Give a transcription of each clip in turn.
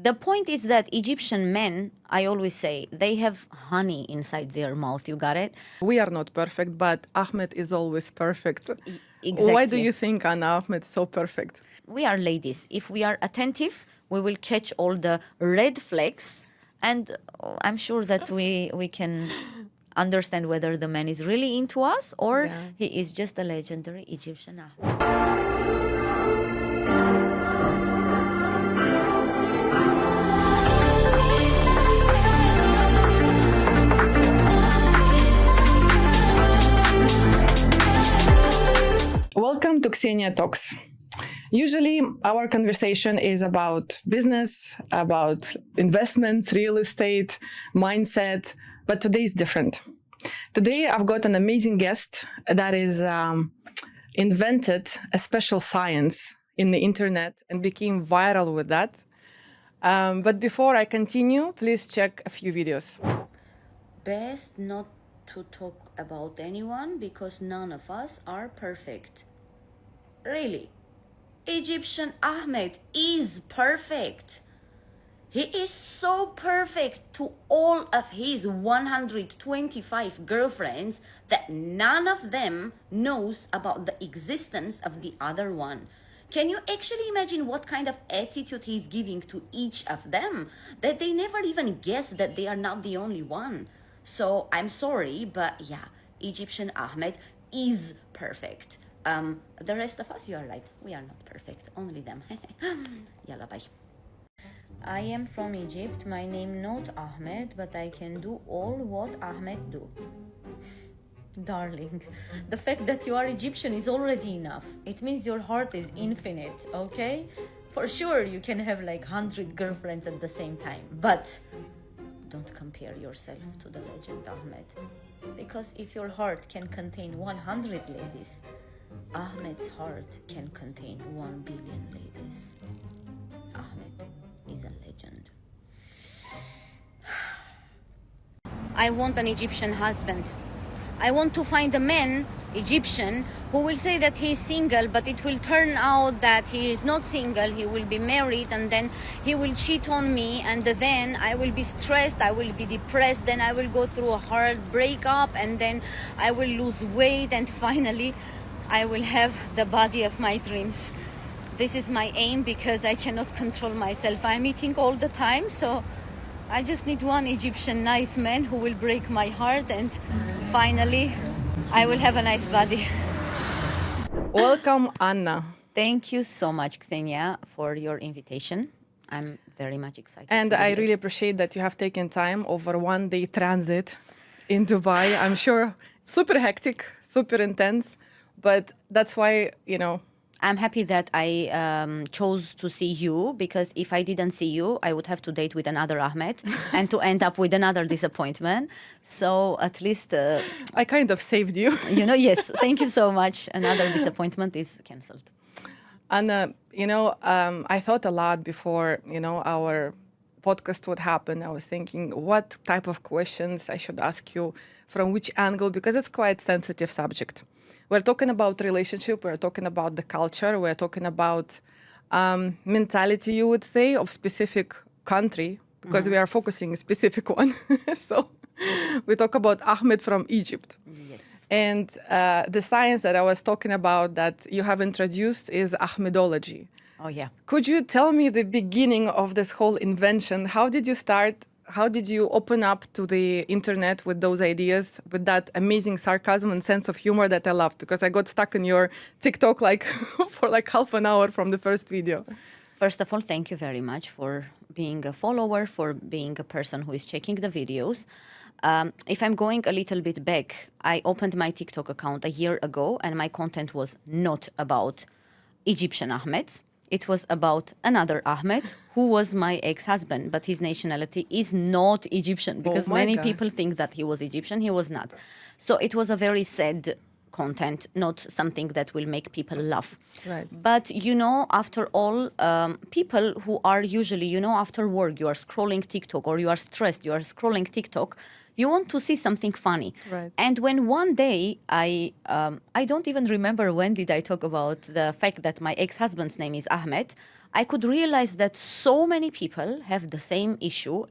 The point is that Egyptian men, I always say, they have honey inside their mouth. You got it? We are not perfect, but Ahmed is always perfect. Exactly. Why do you think Anna Ahmed is so perfect? We are ladies. If we are attentive, we will catch all the red flags, and I'm sure that we can understand whether the man is really into us or he is just a legendary Egyptian Ahmed. Welcome to Xenia Talks. Usually our conversation is about business, about investments, real estate, mindset, but today is different. Today I've got an amazing guest that is invented a special science in the internet and became viral with that. But before I continue, please check a few videos. Best not to talk about anyone because none of us are perfect. Really, Egyptian Ahmed is perfect. He is so perfect to all of his 125 girlfriends that none of them knows about the existence of the other one. Can you actually imagine what kind of attitude he's giving to each of them? That they never even guess that they are not the only one. So I'm sorry, but yeah, Egyptian Ahmed is perfect. The rest of us, you are right. We are not perfect. Only them. Yalla, bye. I am from Egypt. My name not Ahmed, but I can do all what Ahmed do. Darling, the fact that you are Egyptian is already enough. It means your heart is infinite, okay? For sure, you can have like 100 girlfriends at the same time, but don't compare yourself to the legend Ahmed. Because if your heart can contain 100 ladies, Ahmed's heart can contain 1 billion ladies. Ahmed is a legend. I want an Egyptian husband. I want to find a man, Egyptian, who will say that he is single, but it will turn out that he is not single. He will be married, and then he will cheat on me, and then I will be stressed, I will be depressed, then I will go through a hard breakup, and then I will lose weight, and finally I will have the body of my dreams. This is my aim because I cannot control myself. I'm eating all the time, so I just need one Egyptian nice man who will break my heart, and finally I will have a nice body. Welcome, Anna. Thank you so much, Xenia, for your invitation. I'm very much excited. And I really appreciate that you have taken time over 1 day transit in Dubai. I'm sure super hectic, super intense, but that's why, I'm happy that I chose to see you, because if I didn't see you, I would have to date with another Ahmed and to end up with another disappointment. So at least... I kind of saved you. Yes, thank you so much. Another disappointment is cancelled. And, I thought a lot before, our podcast would happen. I was thinking what type of questions I should ask you, from which angle, because it's quite sensitive subject. We're talking about relationship, we're talking about the culture, we're talking about mentality, you would say, of specific country, because we are focusing a specific one. So we talk about Ahmed from Egypt. Yes. And the science that I was talking about that you have introduced is Ahmedology. Oh, yeah. Could you tell me the beginning of this whole invention? How did you start? How did you open up to the internet with those ideas, with that amazing sarcasm and sense of humor that I love? Because I got stuck in your TikTok for half an hour from the first video. First of all, thank you very much for being a follower, for being a person who is checking the videos. If I'm going a little bit back, I opened my TikTok account a year ago, and my content was not about Egyptian Ahmeds. It was about another Ahmed who was my ex-husband, but his nationality is not Egyptian, because many people think that he was Egyptian. He was not. So it was a very sad content, not something that will make people laugh. Right. But, you know, after all, people who are usually, you know, after work, you are scrolling TikTok or you are stressed, you are scrolling TikTok, you want to see something funny. Right. And when one day I don't even remember when did I talk about the fact that my ex-husband's name is Ahmed, I could realize that so many people have the same issue,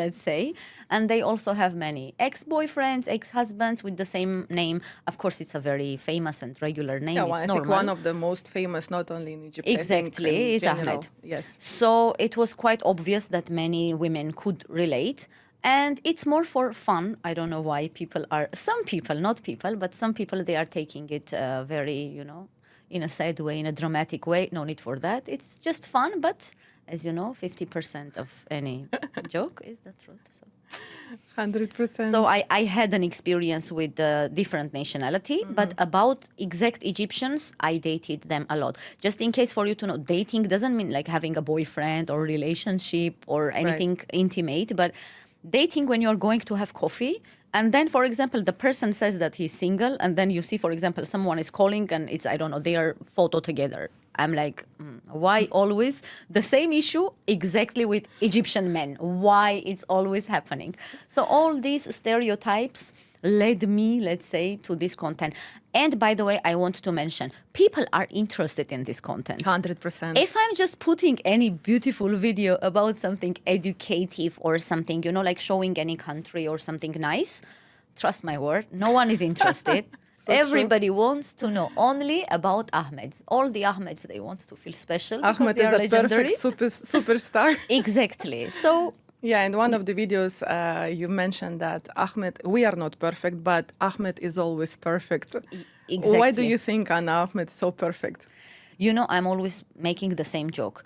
let's say, and they also have many ex-boyfriends, ex-husbands with the same name. Of course, it's a very famous and regular name. Yeah, It's I normal. think one of the most famous, not only in Egypt, I think, Exactly, in is general. Ahmed. Yes. So it was quite obvious that many women could relate. And it's more for fun. I don't know why some people, not people, but some people, they are taking it very, you know, in a sad way, in a dramatic way. No need for that. It's just fun. But as you know, 50% of any joke is the truth. So. 100%. So I had an experience with different nationality, but about exact Egyptians, I dated them a lot. Just in case for you to know, dating doesn't mean like having a boyfriend or relationship or anything intimate, but dating when you're going to have coffee. And then, for example, the person says that he's single, and then you see, for example, someone is calling and it's, I don't know, they are photo together. I'm like, why always the same issue exactly with Egyptian men? Why it's always happening? So all these stereotypes led me, let's say, to this content. And by the way, I want to mention, people are interested in this content. 100%. If I'm just putting any beautiful video about something educative or something, you know, like showing any country or something nice, trust my word, no one is interested. Everybody wants to know only about Ahmeds. All the Ahmeds, they want to feel special because Ahmed they is are a legendary. perfect superstar. Exactly. So Yeah, in one of the videos, you mentioned that Ahmed, we are not perfect, but Ahmed is always perfect. exactly. Why do you think Anna Ahmed is so perfect? You know, I'm always making the same joke.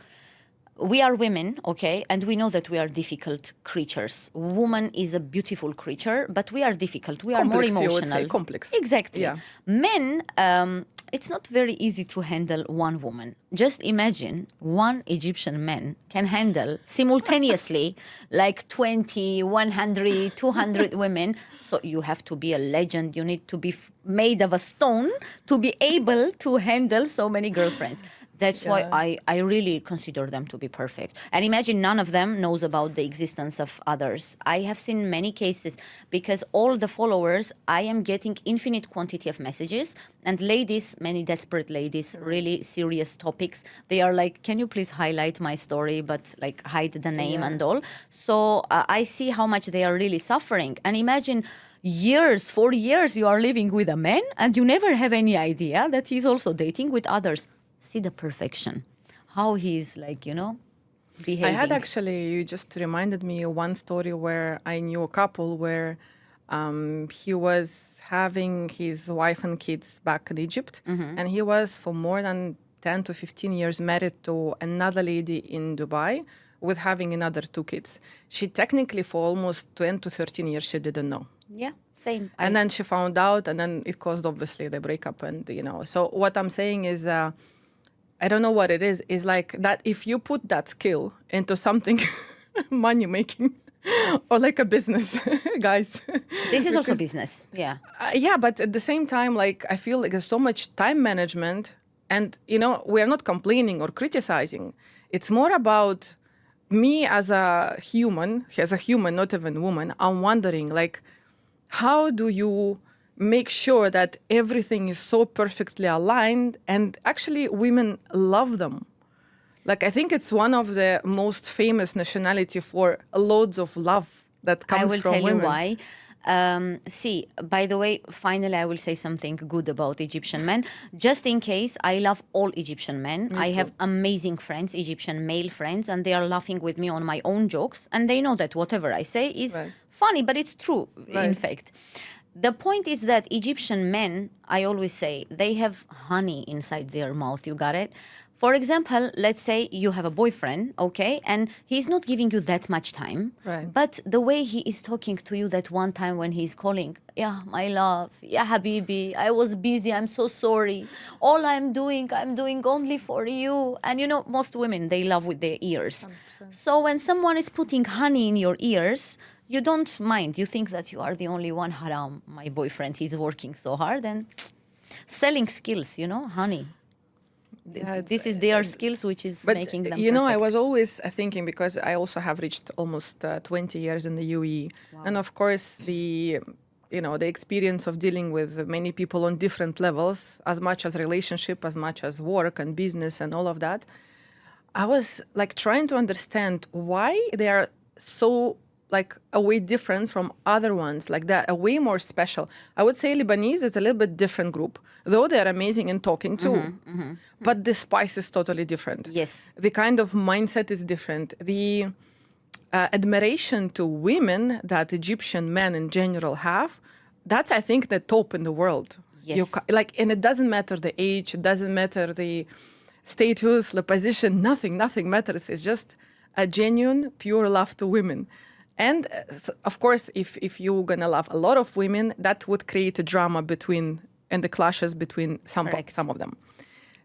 We are women, okay, and we know that we are difficult creatures. Woman is a beautiful creature, but we are difficult. We are more Complex, emotional. you would say, complex. Exactly. Yeah. Men, it's not very easy to handle one woman. Just imagine one Egyptian man can handle simultaneously like 20, 100, 200 women. So you have to be a legend. You need to be made of a stone to be able to handle so many girlfriends. That's why I really consider them to be perfect. And imagine none of them knows about the existence of others. I have seen many cases because all the followers, I am getting infinite quantity of messages, and ladies, many desperate ladies, really serious topics. They are like, can you please highlight my story, but like hide the name and all. So I see how much they are really suffering. And imagine years, 4 years, you are living with a man and you never have any idea that he's also dating with others. See the perfection, how he's like, you know, behaving. I had actually, you just reminded me one story where I knew a couple where he was having his wife and kids back in Egypt, and he was for more than 10 to 15 years married to another lady in Dubai with having another 2 kids. She technically for almost 10 to 13 years, she didn't know. Yeah, same. And then she found out, and then it caused obviously the breakup. And, you know, so what I'm saying is, I don't know what it is like that if you put that skill into something money making or like a business, guys. This is also business, yeah. Yeah, but at the same time, like I feel like there's so much time management, and you know, we're not complaining or criticizing. It's more about me as a human, not even woman. I'm wondering, like, how do you make sure that everything is so perfectly aligned, and actually women love them? Like, I think it's one of the most famous nationality for loads of love that comes from women. I will tell you why. See, by the way, finally, I will say something good about Egyptian men. Just in case, I love all Egyptian men. I have amazing friends, Egyptian male friends, and they are laughing with me on my own jokes. And they know that whatever I say is funny, but it's true, in fact. The point is that Egyptian men, I always say, they have honey inside their mouth. You got it? For example, let's say you have a boyfriend, okay, and he's not giving you that much time. Right. But the way he is talking to you that one time when he's calling, yeah, my love, yeah, Habibi, I was busy, I'm so sorry. All I'm doing only for you. And you know, most women, they love with their ears. 100%. So when someone is putting honey in your ears, you don't mind. You think that you are the only one. Haram, my boyfriend, he's working so hard and selling skills, honey. Yeah, This is their skills which is but making them I perfect. was always thinking, because I also have reached almost 20 years in the UAE, and of course the experience of dealing with many people on different levels, as much as relationship, as much as work and business and all of that. I was like trying to understand why they are so like a way different from other ones, like that, a way more special. I would say Lebanese is a little bit different group, though they're amazing in talking too. But the spice is totally different. Yes. The kind of mindset is different. The admiration to women that Egyptian men in general have, that's, I think, the top in the world. Yes. And it doesn't matter the age, it doesn't matter the status, the position, nothing matters. It's just a genuine, pure love to women. And of course, if you're gonna love a lot of women, that would create a drama between and the clashes between some of them.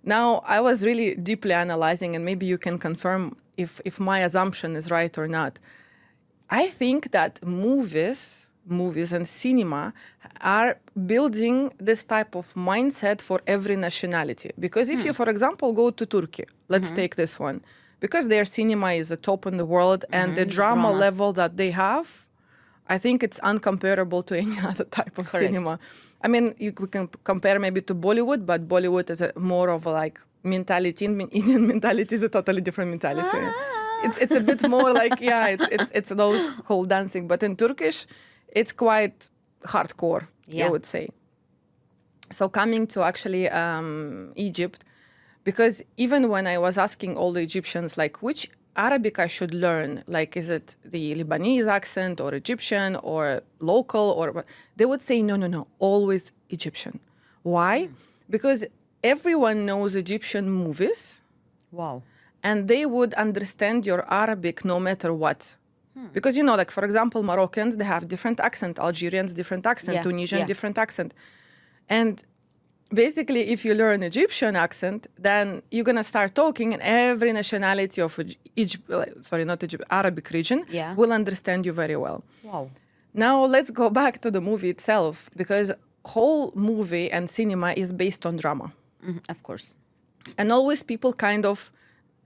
Now, I was really deeply analyzing, and maybe you can confirm if my assumption is right or not. I think that movies and cinema are building this type of mindset for every nationality. Because if you, for example, go to Turkey, let's take this one, because their cinema is the top in the world, and the drama level that they have, I think it's uncomparable to any other type of cinema. I mean, we can compare maybe to Bollywood, but Bollywood is more of a like mentality. Indian mentality is a totally different mentality. It's a bit more like, it's those whole dancing. But in Turkish, it's quite hardcore, I would say. So coming to actually Egypt, because even when I was asking all the Egyptians, like, which Arabic I should learn, like, is it the Lebanese accent or Egyptian or local, or they would say, no, always Egyptian. Why? Because everyone knows Egyptian movies. Wow. And they would understand your Arabic no matter what. Because, like, for example, Moroccans, they have different accent, Algerians, different accent, Tunisian, different accent. And basically, if you learn Egyptian accent, then you're going to start talking, and every nationality of Arabic region will understand you very well. Wow. Now, let's go back to the movie itself, because whole movie and cinema is based on drama. Of course. And always people kind of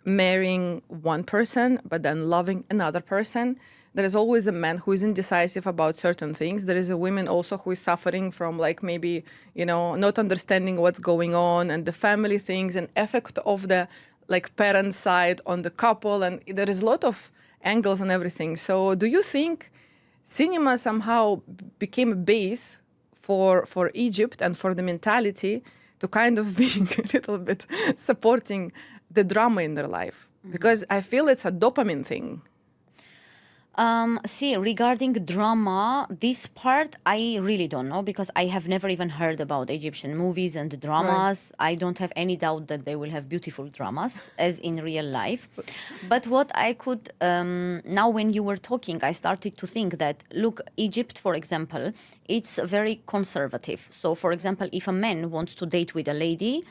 marrying one person, but then loving another person. There is always a man who is indecisive about certain things. There is a woman also who is suffering from, like, maybe, not understanding what's going on, and the family things and effect of the, like, parent side on the couple. And there is a lot of angles and everything. So do you think cinema somehow became a base for Egypt and for the mentality to kind of being a little bit supporting the drama in their life? Because I feel it's a dopamine thing. See, regarding drama, this part I really don't know, because I have never even heard about Egyptian movies and dramas. Right. I don't have any doubt that they will have beautiful dramas as in real life. But what I could, now when you were talking, I started to think that, look, Egypt, for example, it's very conservative. So, for example, if a man wants to date with a lady,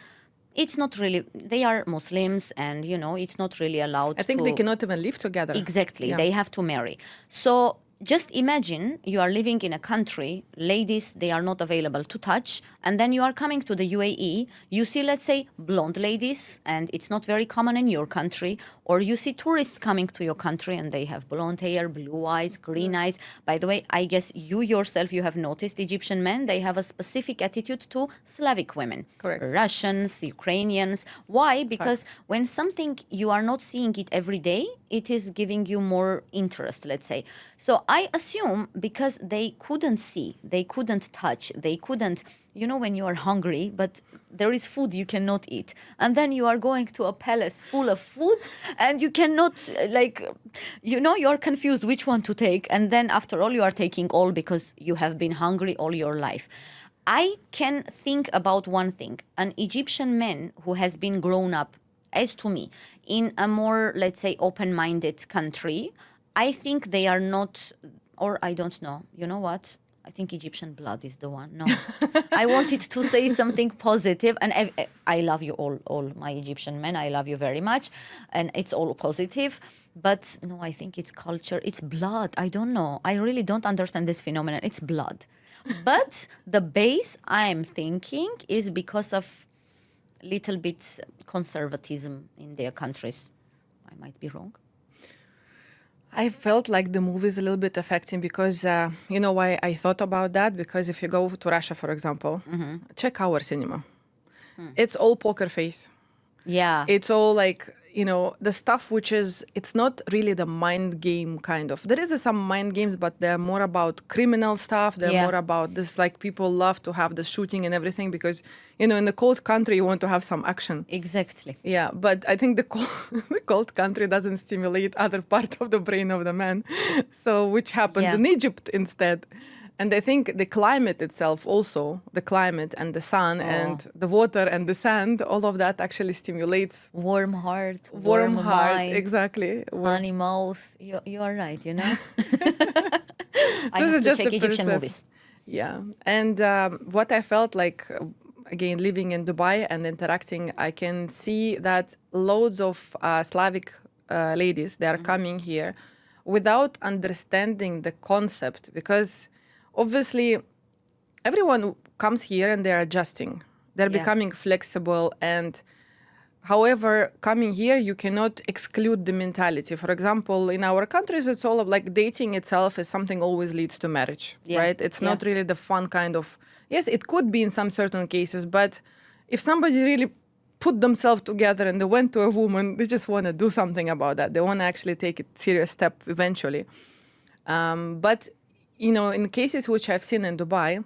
it's not really, they are Muslims, and, it's not really allowed. I think they cannot even live together. Exactly. Yeah. They have to marry. So just imagine you are living in a country, ladies, they are not available to touch, and then you are coming to the UAE, you see, let's say, blonde ladies, and it's not very common in your country, or you see tourists coming to your country and they have blonde hair, blue eyes, green eyes. By the way, I guess you yourself, you have noticed Egyptian men, they have a specific attitude to Slavic women. Correct. Russians, Ukrainians. Why? Because when something you are not seeing it every day, it is giving you more interest, let's say. So I assume because they couldn't see, they couldn't touch, they couldn't, when you are hungry, but there is food you cannot eat. And then you are going to a palace full of food and you cannot, you are confused which one to take. And then after all, you are taking all because you have been hungry all your life. I can think about one thing. An Egyptian man who has been grown up, as to me, in a more, let's say, open-minded country, I think they are not, or I don't know. You know what? I think Egyptian blood is the one. No, I wanted to say something positive, and I love you all my Egyptian men. I love you very much, and it's all positive. But no, I think it's culture. It's blood. I don't know. I really don't understand this phenomenon. It's blood, but the base I'm thinking is because of little bit conservatism in their countries. I might be wrong. I felt like the movie is a little bit affecting because, you know why I thought about that? Because if you go to Russia, for example, check our cinema. It's all poker face. Yeah. It's all like, you know, the stuff which is, it's not really the mind game kind of. There is some mind games, but they're more about criminal stuff. They're more about this, like people love to have the shooting and everything because, you know, in the cold country, you want to have some action. Exactly. Yeah, but I think the the cold country doesn't stimulate other part of the brain of the man. So which happens in Egypt instead. And I think the climate itself also, the climate and the sun and the water and the sand, all of that actually stimulates warm heart, warm heart, mind, exactly. honey mouth. You are right, you know. I This have is to just check a Egyptian percep- movies. Yeah, and what I felt like, again, living in Dubai and interacting, I can see that loads of Slavic ladies, they are coming here without understanding the concept because obviously everyone comes here and they're adjusting. They're becoming flexible and however, coming here, you cannot exclude the mentality. For example, in our countries, it's all like dating itself is something always leads to marriage, right? It's not really the fun kind of, yes, it could be in some certain cases, but if somebody really put themselves together and they went to a woman, they just want to do something about that. They want to actually take a serious step eventually. But, you know, in cases which I've seen in Dubai,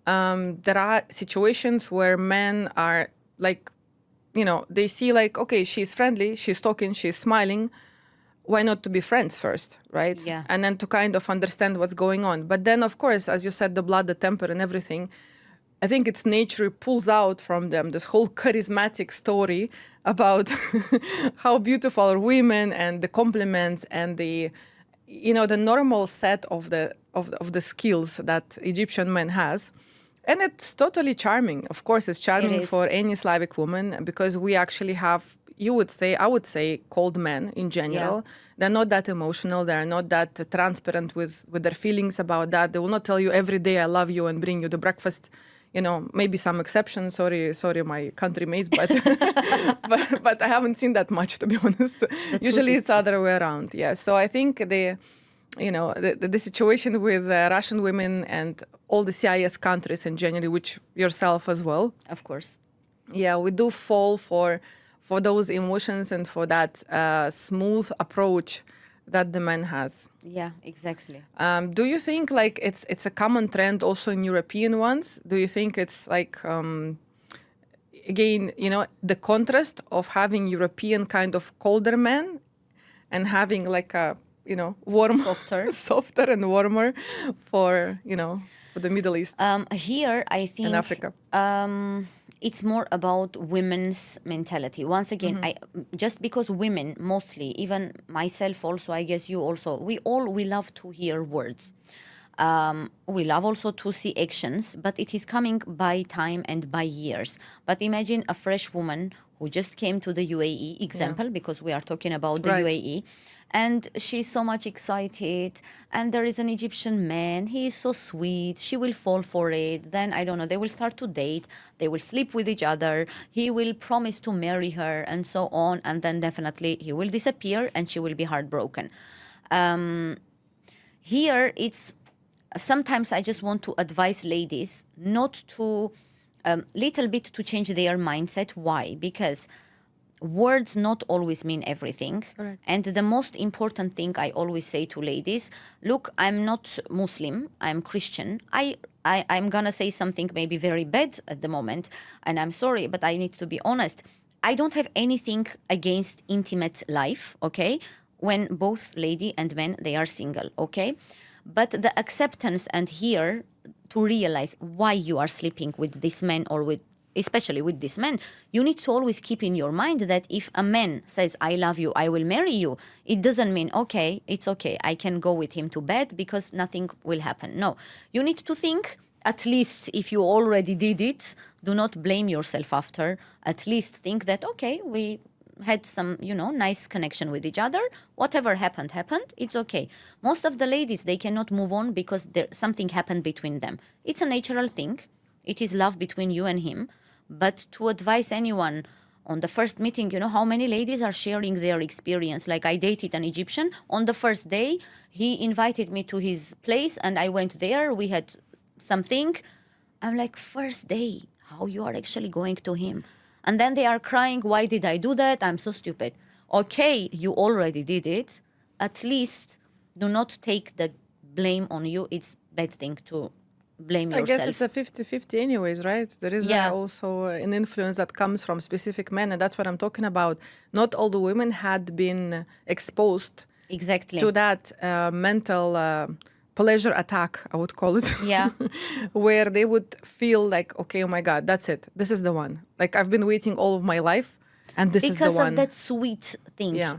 there are situations where men are like, you know, they see like, okay, she's friendly, she's talking, she's smiling. Why not to be friends first, right? Yeah. And then to kind of understand what's going on. But then, of course, as you said, the blood, the temper and everything, I think it's nature pulls out from them this whole charismatic story about how beautiful are women and the compliments and the, you know, the normal set of the skills that Egyptian man has. And it's totally charming. Of course, it's charming for any Slavic woman because we actually have, I would say, cold men in general. Yeah. They're not that emotional. They're not that transparent with their feelings about that. They will not tell you every day, I love you and bring you the breakfast. You know, maybe some exceptions. Sorry, my country mates, but, but I haven't seen that much, to be honest. Usually it's the other way around. Yeah. So I think the situation with Russian women and all the CIS countries in general, which yourself as well. Of course. Yeah, we do fall for those emotions and for that smooth approach that the man has. Yeah, exactly. Do you think like it's a common trend also in European ones? Do you think it's like, again, you know, the contrast of having European kind of colder men and having like a, you know, warm, softer and warmer for, you know, for the Middle East here, I think, and Africa? It's more about women's mentality. Once again, just because women mostly, even myself also, I guess you also, we love to hear words. We love also to see actions, but it is coming by time and by years. But imagine a fresh woman who just came to the UAE, example, because we are talking about the UAE, and she's so much excited, and there is an Egyptian man, he is so sweet, she will fall for it, then, I don't know, they will start to date, they will sleep with each other, he will promise to marry her, and so on, and then definitely he will disappear, and she will be heartbroken. Here, it's, sometimes I just want to advise ladies not to, little bit to change their mindset. Why? Because words not always mean everything. Correct. And the most important thing I always say to ladies, look, I'm not Muslim, I'm Christian. I'm gonna say something maybe very bad at the moment, and I'm sorry, but I need to be honest. I don't have anything against intimate life, okay? When both lady and man, they are single, okay? But the acceptance and here to realize why you are sleeping with this man or with especially with this man, you need to always keep in your mind that if a man says, I love you, I will marry you, it doesn't mean, okay, it's okay, I can go with him to bed because nothing will happen. No, you need to think, at least if you already did it, do not blame yourself after. At least think that, okay, we had some, nice connection with each other. Whatever happened, it's okay. Most of the ladies, they cannot move on because something happened between them. It's a natural thing. It is love between you and him. But to advise anyone on the first meeting, how many ladies are sharing their experience? Like, I dated an Egyptian. On the first day, he invited me to his place and I went there. We had something. I'm like, first day, how you are actually going to him? And then they are crying, why did I do that? I'm so stupid. Okay, you already did it. At least do not take the blame on you. It's bad thing to blame yourself. I guess it's a 50-50 anyways, right? There is Yeah. also an influence that comes from specific men, and that's what I'm talking about. Not all the women had been exposed Exactly. to that mental pleasure attack, I would call it. Yeah. Where they would feel like, okay, oh my God, that's it. This is the one. Like, I've been waiting all of my life, and this is the Because one. of that sweet thing, Yeah.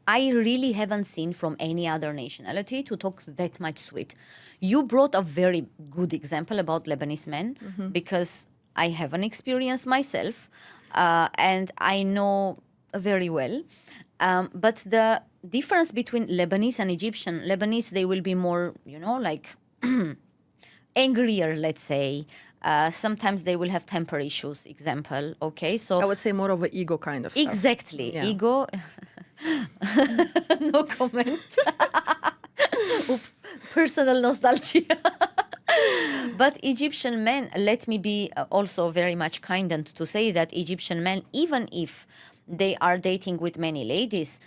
I really haven't seen from any other nationality to talk that much sweet. You brought a very good example about Lebanese men, because I have an experience myself, and I know very well. But the difference between Lebanese and Egyptian, Lebanese, they will be more, like angrier, let's say. Sometimes they will have temper issues, example. Okay, so I would say more of an ego kind of stuff. exactly. Yeah. Ego. No comment. Personal nostalgia. But Egyptian men, let me be also very much kind and to say that Egyptian men, even if they are dating with many ladies,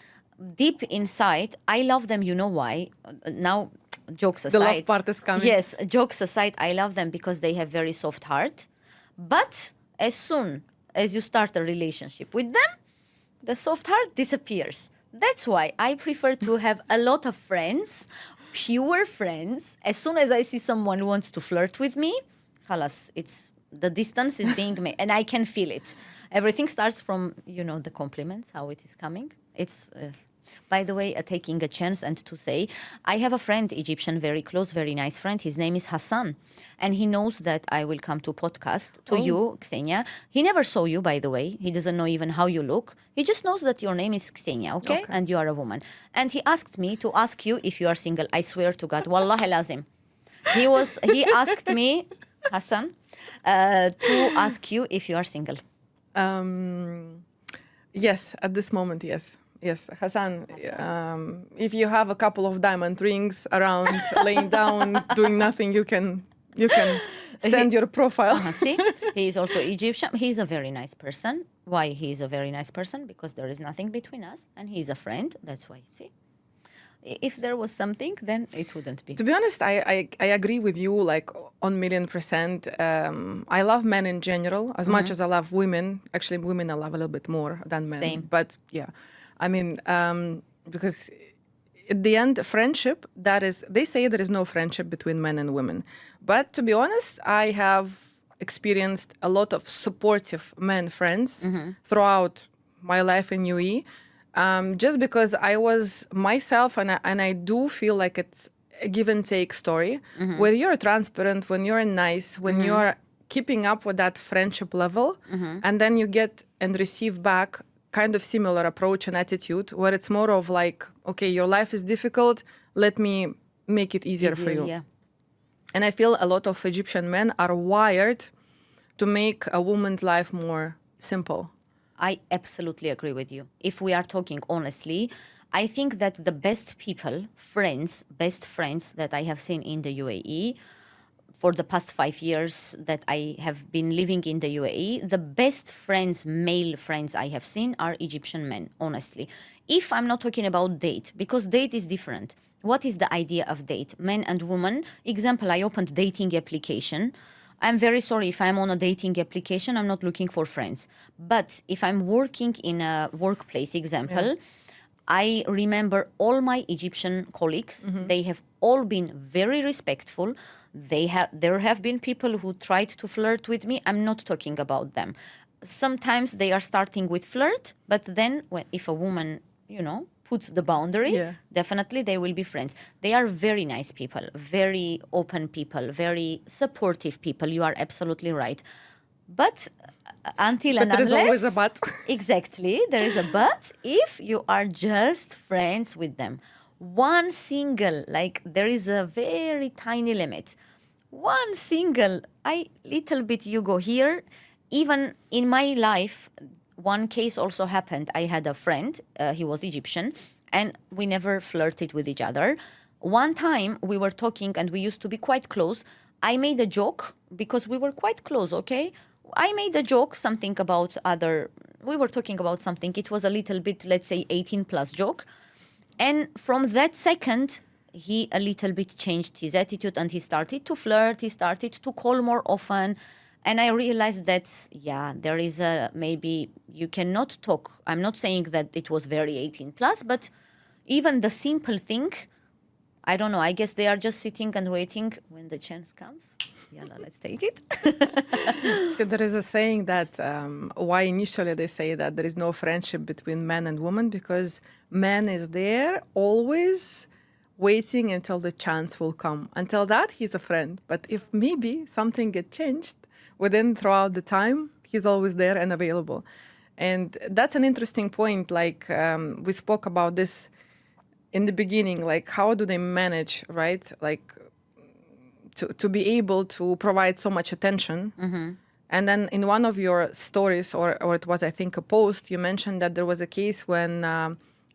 deep inside, I love them. You know why? Now, jokes aside. The love part is coming. Yes, jokes aside, I love them because they have very soft heart. But as soon as you start a relationship with them, the soft heart disappears. That's why I prefer to have a lot of friends, pure friends. As soon as I see someone who wants to flirt with me, halas, the distance is being made, and I can feel it. Everything starts from, the compliments, how it is coming. It's, by the way, taking a chance and to say, I have a friend, Egyptian, very close, very nice friend. His name is Hassan. And he knows that I will come to podcast to you, Xenia. He never saw you, by the way. He doesn't know even how you look. He just knows that your name is Xenia, okay? And you are a woman. And he asked me to ask you if you are single. I swear to God, wallahi lazim. He asked me, Hassan, to ask you if you are single. Yes, at this moment, yes. Yes, Hassan, if you have a couple of diamond rings around, laying down, doing nothing, you can send your profile. See, he is also Egyptian. He's a very nice person. Why he is a very nice person? Because there is nothing between us, and he's a friend. That's why. See, if there was something, then it wouldn't be. To be honest, I agree with you like on 1,000,000%. I love men in general as much as I love women. Actually, women I love a little bit more than men. Same. But yeah, I mean, because at the end, friendship, they say there is no friendship between men and women. But to be honest, I have experienced a lot of supportive men friends throughout my life in UAE. Just because I was myself, and I do feel like it's a give and take story, where you're transparent, when you're nice, when you're keeping up with that friendship level, and then you get and receive back kind of similar approach and attitude, where it's more of like, okay, your life is difficult, let me make it easier for you. Yeah. And I feel a lot of Egyptian men are wired to make a woman's life more simple. I absolutely agree with you. If we are talking honestly, I think that the best people, best friends that I have seen in the UAE for the past 5 years that I have been living in the UAE, the best friends, male friends I have seen are Egyptian men, honestly. If I'm not talking about date, because date is different. What is the idea of date? Men and women. Example, I opened dating application. I'm very sorry if I'm on a dating application, I'm not looking for friends. But if I'm working in a workplace, example, I remember all my Egyptian colleagues. They have all been very respectful. There have been people who tried to flirt with me. I'm not talking about them. Sometimes they are starting with flirt, but then if a woman, puts the boundary, Yeah. definitely they will be friends. They are very nice people, very open people, very supportive people. You are absolutely right. But until and But there is always a unless, but. exactly, there is a but if you are just friends with them. One single, like there is a very tiny limit. One single, little bit you go here. Even in my life, one case also happened. I had a friend, he was Egyptian, and we never flirted with each other. One time we were talking and we used to be quite close. I made a joke because we were quite close, okay? I made a joke, something about we were talking about something. It was a little bit, let's say, 18 plus joke. And from that second, he a little bit changed his attitude and he started to flirt. He started to call more often. And I realized that, there is maybe you cannot talk. I'm not saying that it was very 18 plus, but even the simple thing, I don't know. I guess they are just sitting and waiting when the chance comes. Yalla, let's take it. So there is a saying that why initially they say that there is no friendship between man and woman, because man is there always waiting until the chance will come. Until that, he's a friend. But if maybe something get changed throughout the time, he's always there and available. And that's an interesting point. Like we spoke about this in the beginning, like how do they manage, right? Like to be able to provide so much attention. Mm-hmm. And then in one of your stories, or it was, I think, a post, you mentioned that there was a case when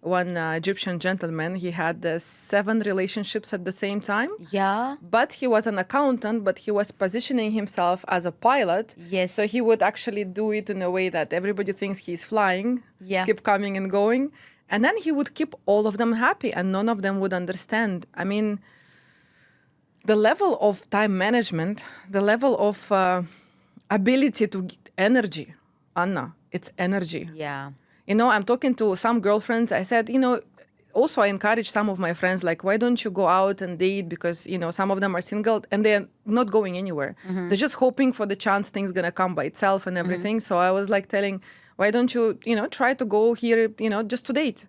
one Egyptian gentleman, he had 7 relationships at the same time. Yeah. But he was an accountant, but he was positioning himself as a pilot. Yes. So he would actually do it in a way that everybody thinks he's flying, keep coming and going. And then he would keep all of them happy and none of them would understand. I mean, the level of time management, the level of ability to get energy, Anna, it's energy. Yeah. I'm talking to some girlfriends. I said, also I encourage some of my friends, like, why don't you go out and date? Because, some of them are single and they're not going anywhere. Mm-hmm. They're just hoping for the chance things going to come by itself and everything. Mm-hmm. So I was like telling, why don't you, try to go here, just to date?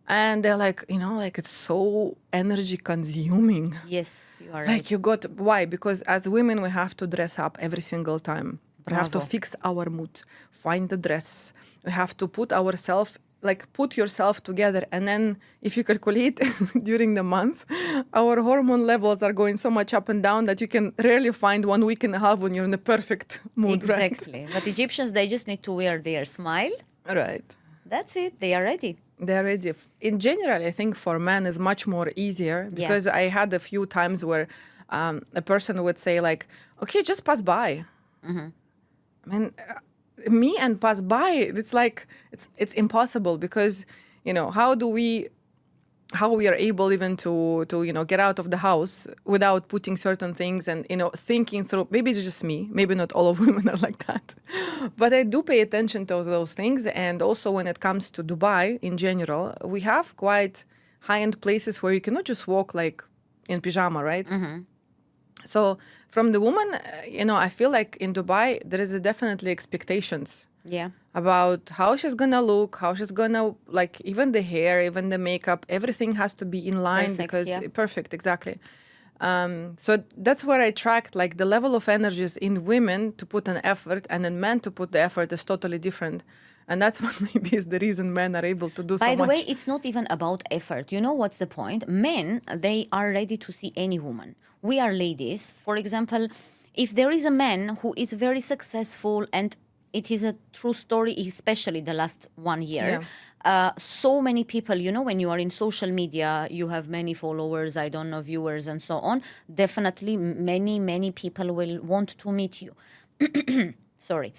And they're like, it's so energy consuming. Yes, you are right. Why? Because as women, we have to dress up every single time. We have to fix our mood, find the dress. We have to put yourself together. And then if you calculate during the month, our hormone levels are going so much up and down that you can rarely find 1 week and a half when you're in the perfect mood. Exactly. Right? But Egyptians, they just need to wear their smile. Right. That's it. They are ready. They're ready. In general, I think for men is much more easier because I had a few times where a person would say like, okay, just pass by. Mm-hmm. I mean, me and pass by, it's like, it's impossible because, how we are able even to get out of the house without putting certain things and, thinking through, maybe it's just me, maybe not all of women are like that. But I do pay attention to those things. And also when it comes to Dubai in general, we have quite high-end places where you cannot just walk like in pyjama, right? Mm-hmm. So from the woman, I feel like in Dubai, there is definitely expectations. Yeah. About how she's gonna look, how she's gonna, like, even the hair, even the makeup, everything has to be in line. Perfect, exactly. So that's where I tracked, like, the level of energies in women to put an effort and in men to put the effort is totally different. And that's what maybe is the reason men are able to do so much. By the way, it's not even about effort. You know what's the point? Men, they are ready to see any woman. We are ladies. For example, if there is a man who is very successful, and it is a true story, especially the last 1 year. Yeah. So many people, when you are in social media, you have many followers, I don't know, viewers and so on. Definitely many, many people will want to meet you. Sorry.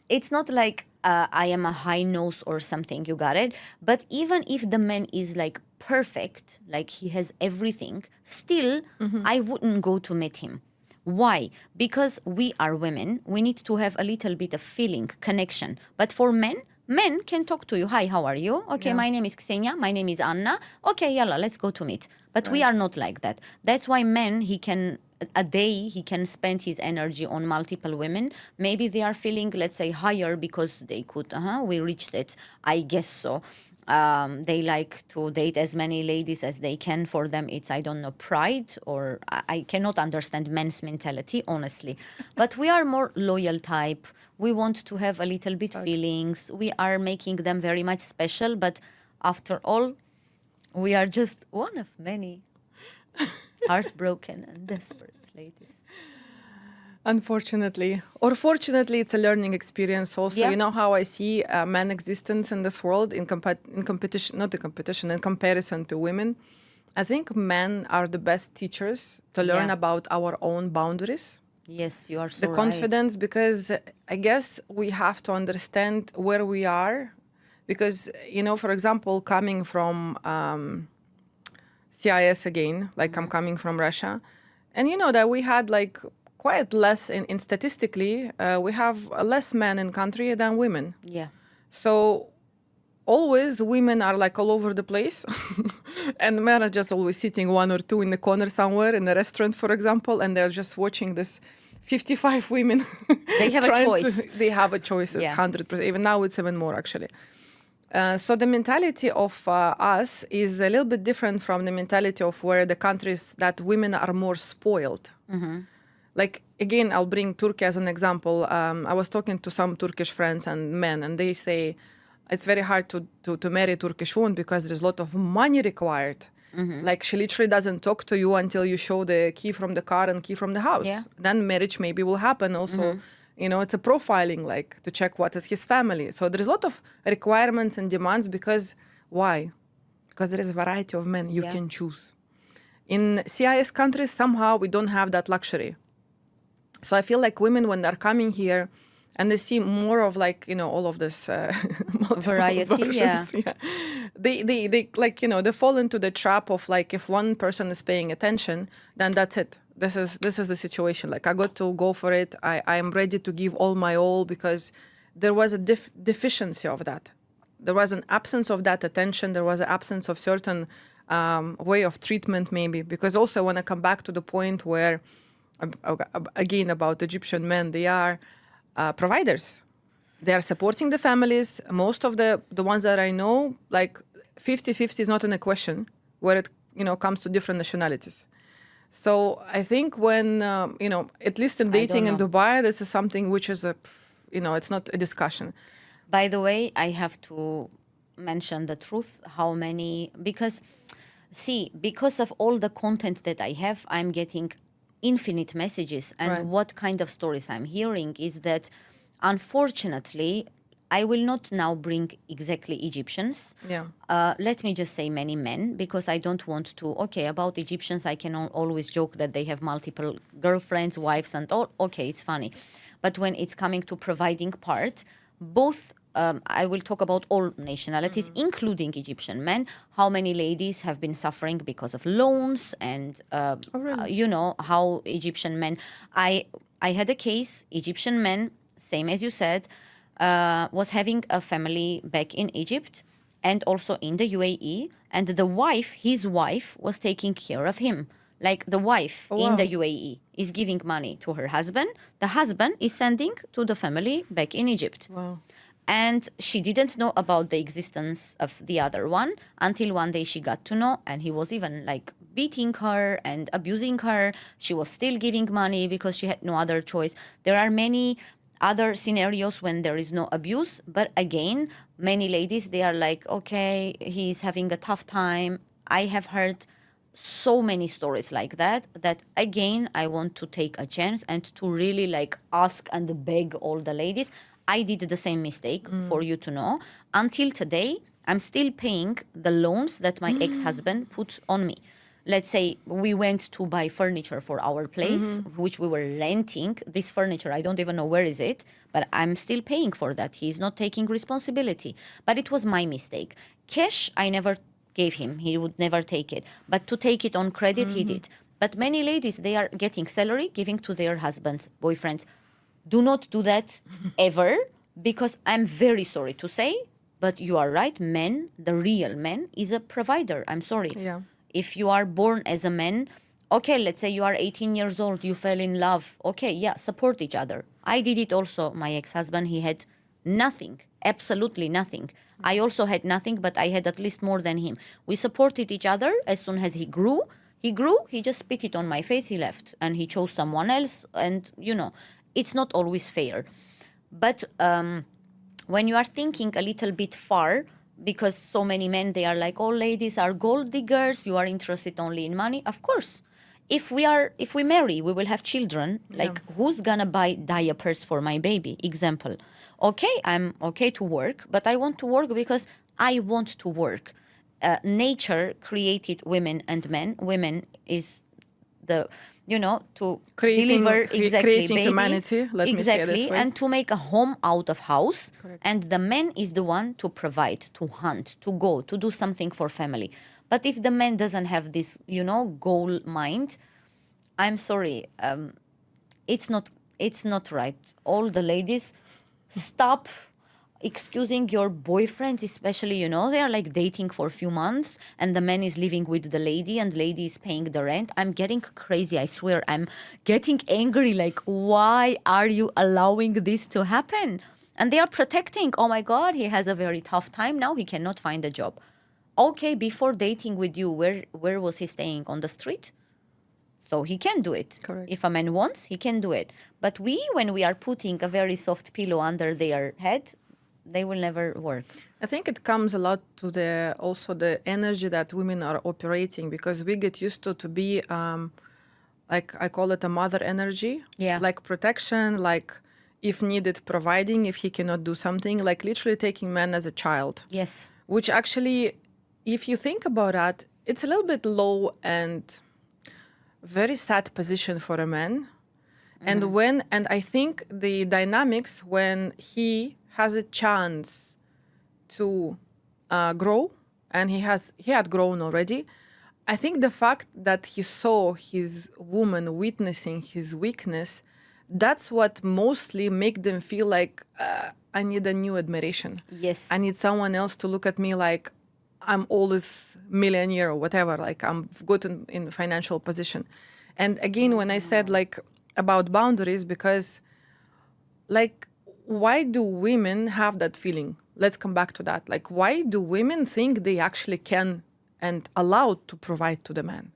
It's not like I am a high nose or something, you got it? But even if the man is like perfect, like he has everything, still, I wouldn't go to meet him. Why? Because we are women. We need to have a little bit of feeling, connection. But for men can talk to you. Hi, how are you? Okay, my name is Xenia. My name is Anna. Okay, yalla, let's go to meet. But we are not like that. That's why men, he can a day he can spend his energy on multiple women. Maybe they are feeling, let's say, higher because they could, we reached it. I guess so. They like to date as many ladies as they can. For them, it's, I don't know, pride, or I cannot understand men's mentality, honestly. But we are more loyal type. We want to have a little bit feelings. We are making them very much special. But after all, we are just one of many heartbroken and desperate ladies. Unfortunately, or fortunately, it's a learning experience also. Yeah. You know how I see man existence in this world in competition, not the competition, in comparison to women. I think men are the best teachers to learn Yeah. about our own boundaries. Yes, you are so The right. confidence, because I guess we have to understand where we are. Because, you know, for example, coming from CIS again, like I'm coming from Russia, and you know that we had like quite less in statistically, we have less men in country than women. Yeah. So always women are like all over the place and men are just always sitting one or two in the corner somewhere in a restaurant, for example, and they're just watching this 55 women. They have a trying choice. they have a choice, Yeah. 100%. Even now it's even more, actually. So the mentality of us is a little bit different from the mentality of where the countries that women are more spoiled. Like, again, I'll bring Turkey as an example. I was talking to some Turkish friends and men, and they say it's very hard to marry Turkish woman because there's a lot of money required. Like, she literally doesn't talk to you until you show the key from the car and key from the house. Yeah. Then marriage maybe will happen also. You know, it's a profiling, like, to check what is his family. So there's a lot of requirements and demands because, why? Because there is a variety of men you Yeah. can choose. In CIS countries, somehow we don't have that luxury. So I feel like women, when they're coming here and they see more of, like, you know, all of this multiple Variety, versions, they like, you know, they fall into the trap of, like, if one person is paying attention, then that's it. This is the situation. Like, I got to go for it. I am ready to give all my all, because there was a deficiency of that. There was an absence of that attention. There was an absence of certain way of treatment, maybe. Because also, I want to come back to the point where, again, about Egyptian men, they are providers. They are supporting the families. Most of the ones that I know, like 50-50 is not in a question where it, you know, comes to different nationalities. So I think when, you know, at least in dating in know. Dubai, this is something which is you know, it's not a discussion. By the way, I have to mention the truth. How many? Because, see, because of all the content that I have, I'm getting infinite messages. And Right. what kind of stories I'm hearing is that, unfortunately, I will not now bring exactly Egyptians. Yeah. Let me just say many men, because I don't want to. Okay, about Egyptians, I can always joke that they have multiple girlfriends, wives, and all. Okay, it's funny. But when it's coming to providing part, both, I will talk about all nationalities, including Egyptian men. How many ladies have been suffering because of loans and, you know, how Egyptian men. I had a case, Egyptian men, same as you said, was having a family back in Egypt and also in the UAE, and the wife, his wife, was taking care of him. Like, the wife in the UAE is giving money to her husband. The husband is sending to the family back in Egypt. Wow. And she didn't know about the existence of the other one until one day she got to know, and he was even like beating her and abusing her. She was still giving money because she had no other choice. There are many other scenarios when there is no abuse, but again, many ladies, they are like, okay, he's having a tough time. I have heard so many stories like that again, I want to take a chance and to really like ask and beg all the ladies. I did the same mistake, for you to know. Until today, I'm still paying the loans that my ex-husband put on me. Let's say we went to buy furniture for our place, which we were renting. This furniture, I don't even know where is it, but I'm still paying for that. He's not taking responsibility. But it was my mistake. Cash, I never gave him. He would never take it. But to take it on credit, he did. But many ladies, they are getting salary, giving to their husbands, boyfriends. Do not do that ever, because I'm very sorry to say, but you are right. Men, the real man, is a provider. I'm sorry. Yeah. If you are born as a man, Okay, let's say you are 18 years old, you fell in love. Okay, yeah, support each other. I did it also. My ex-husband, he had nothing, absolutely nothing. I also had nothing, but I had at least more than him. We supported each other. As soon as he just spit it on my face, he left, and he chose someone else. And, it's not always fair. But when you are thinking a little bit far, because so many men, they are like, all ladies are gold diggers, you are interested only in money. Of course, if we marry, we will have children. Like, who's gonna buy diapers for my baby? Example. Okay, I'm okay to work, but I want to work because I want to work. Nature created women and men. Women is the to deliver exactly creating baby, humanity, let me say it this way. and to make a home out of house. Correct. And the man is the one to provide, to hunt, to go, to do something for family. But if the man doesn't have this goal mind, I'm sorry, it's not right. All the ladies, stop excusing your boyfriends, especially, they are like dating for a few months and the man is living with the lady and lady is paying the rent. I'm getting crazy, I swear. I'm getting angry, like, why are you allowing this to happen? And they are protecting. Oh my God, he has a very tough time now, he cannot find a job. Okay, before dating with you, where was he staying? On the street? So he can do it. Correct. If a man wants, he can do it. But when we are putting a very soft pillow under their head, they will never work. I think it comes a lot to the energy that women are operating, because we get used to be like, I call it a mother energy. Yeah. Like protection, like if needed providing, if he cannot do something, like literally taking man as a child. Yes. Which actually, if you think about that, it's a little bit low and very sad position for a man. And I think the dynamics when he has a chance to grow, and he had grown already. I think the fact that he saw his woman witnessing his weakness, that's what mostly make them feel like, I need a new admiration. Yes. I need someone else to look at me like I'm always millionaire or whatever, like I'm good in financial position. And again, when I said like about boundaries, because like, why do women have that feeling? Let's come back to that. Like, why do women think they actually can and allowed to provide to the man?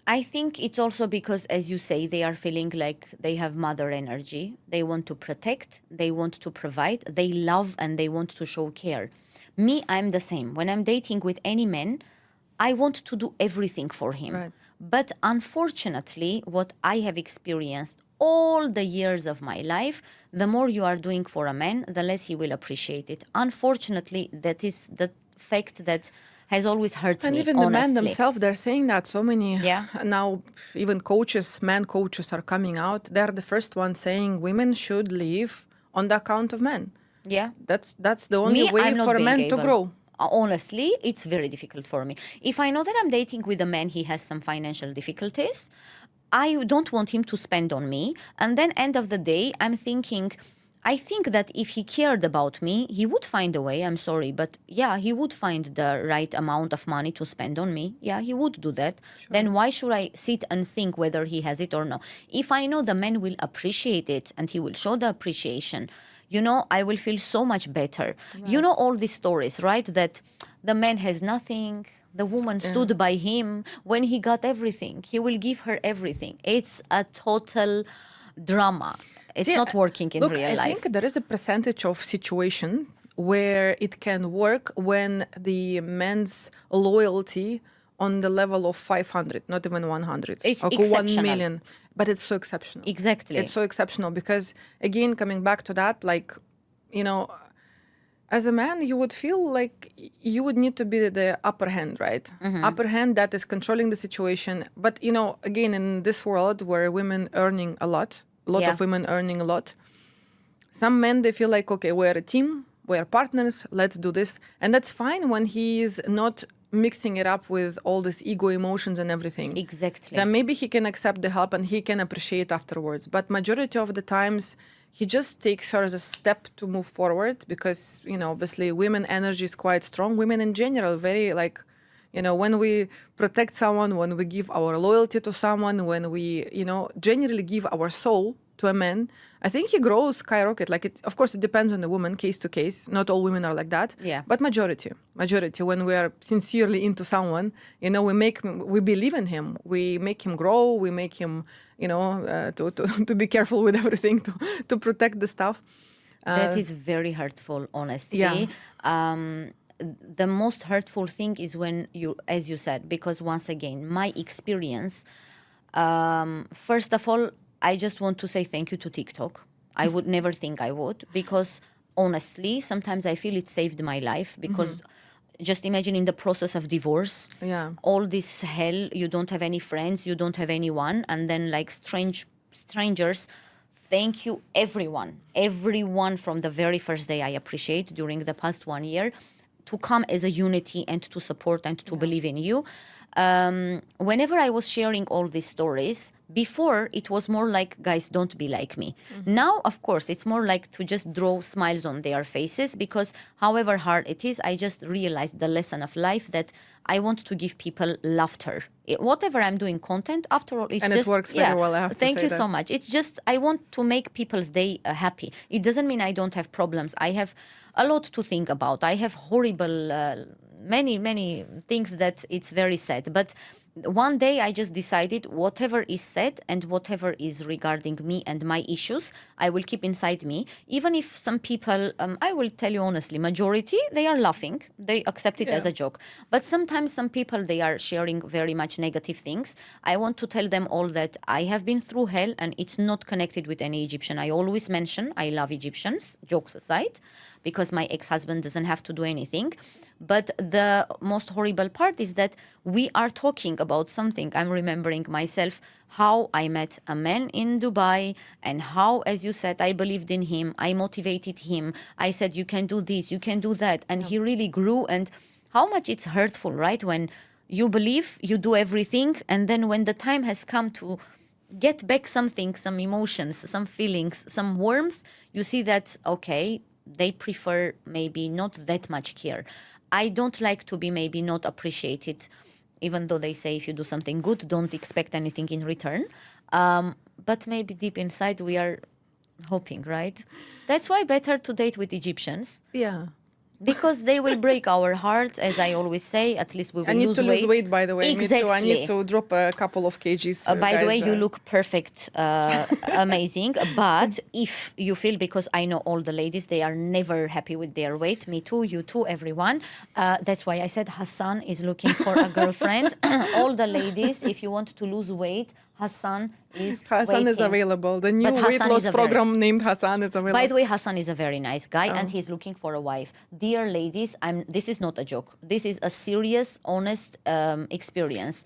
I think it's also because, as you say, they are feeling like they have mother energy. They want to protect, they want to provide, they love, and they want to show care. Me, I'm the same. When I'm dating with any man, I want to do everything for him. Right. But unfortunately, what I have experienced all the years of my life, the more you are doing for a man, the less he will appreciate it. Unfortunately, that is the fact that has always hurt And me, even honestly. the men themselves, they're saying that. So many Yeah. now, even man coaches are coming out. They're the first ones saying women should live on the account of men. Yeah. That's the only way I'm not for a being man to able. grow. Honestly, it's very difficult for me. If I know that I'm dating with a man, he has some financial difficulties, I don't want him to spend on me. And then end of the day, I'm thinking, I think that if he cared about me, he would find a way. I'm sorry, but yeah, he would find the right amount of money to spend on me. Yeah, he would do that. Sure. Then why should I sit and think whether he has it or no? If I know the man will appreciate it and he will show the appreciation, I will feel so much better. Right. All these stories, right? That the man has nothing, the woman stood by him when he got everything. He will give her everything. It's a total drama. It's not working in real life. I think there is a percentage of situation where it can work when the man's loyalty on the level of 500, not even 100. It's okay, exceptional. 1 million. But it's so exceptional. Exactly. It's so exceptional because, again, coming back to that, like, as a man, you would feel like you would need to be the upper hand, right? Mm-hmm. Upper hand that is controlling the situation. But, again, in this world where women earning a lot of women earning a lot, some men, they feel like, okay, we're a team, we're partners, let's do this. And that's fine when he is not mixing it up with all these ego emotions and everything. Exactly. Then maybe he can accept the help and he can appreciate afterwards. But majority of the times, he just takes her as a step to move forward because, obviously women energy is quite strong. Women in general, very like, You know, when we protect someone, when we give our loyalty to someone, when we, you know, generally give our soul to a man, I think he grows skyrocket. Like it, of course, it depends on the woman, case to case. Not all women are like that. Yeah. But majority, when we are sincerely into someone, you know, we believe in him. We make him grow. We make him, you know, to be careful with everything, to protect the stuff. That is very hurtful, honestly. Yeah. The most hurtful thing is when you, as you said, because once again, my experience, first of all, I just want to say thank you to TikTok. I would never think I would, because honestly, sometimes I feel it saved my life, because just imagine in the process of divorce, Yeah. all this hell, you don't have any friends, you don't have anyone, and then like strangers. Thank you, everyone from the very first day. I appreciate during the past 1 year to come as a unity and to support and to believe in you. Whenever I was sharing all these stories, before it was more like, guys, don't be like me. Now, of course, it's more like to just draw smiles on their faces, because however hard it is, I just realized the lesson of life that I want to give people laughter. Whatever I'm doing content, after all, it's And just... it works very well, I have to Thank say you that. so much. It's just, I want to make people's day happy. It doesn't mean I don't have problems. I have a lot to think about. I have horrible, many things that it's very sad. But one day I just decided whatever is said and whatever is regarding me and my issues, I will keep inside me. Even if some people, I will tell you honestly, majority, they are laughing. They accept it as a joke. But sometimes some people, they are sharing very much negative things. I want to tell them all that I have been through hell, and it's not connected with any Egyptian. I always mention I love Egyptians, jokes aside, because my ex-husband doesn't have to do anything. But the most horrible part is that we are talking about something. I'm remembering myself how I met a man in Dubai, and how, as you said, I believed in him. I motivated him. I said, you can do this, you can do that. And he really grew. And how much it's hurtful, right? When you believe, you do everything. And then when the time has come to get back something, some emotions, some feelings, some warmth, you see that, okay, they prefer maybe not that much care. I don't like to be maybe not appreciated, even though they say if you do something good, don't expect anything in return. But maybe deep inside we are hoping, right? That's why better to date with Egyptians. Yeah. Because they will break our hearts, as I always say. At least we will I need lose to weight. lose weight, by the way. Exactly. I need to drop a couple of kgs. By the way, guys, you look perfect, amazing. But if you feel, because I know all the ladies, they are never happy with their weight. Me too, you too, everyone. That's why I said Hassan is looking for a girlfriend. All the ladies, if you want to lose weight, Hassan is waiting. available. The new But weight Hassan loss is program named Hassan is available. By the way, Hassan is a very nice guy, and he's looking for a wife. Dear ladies, this is not a joke. This is a serious, honest experience.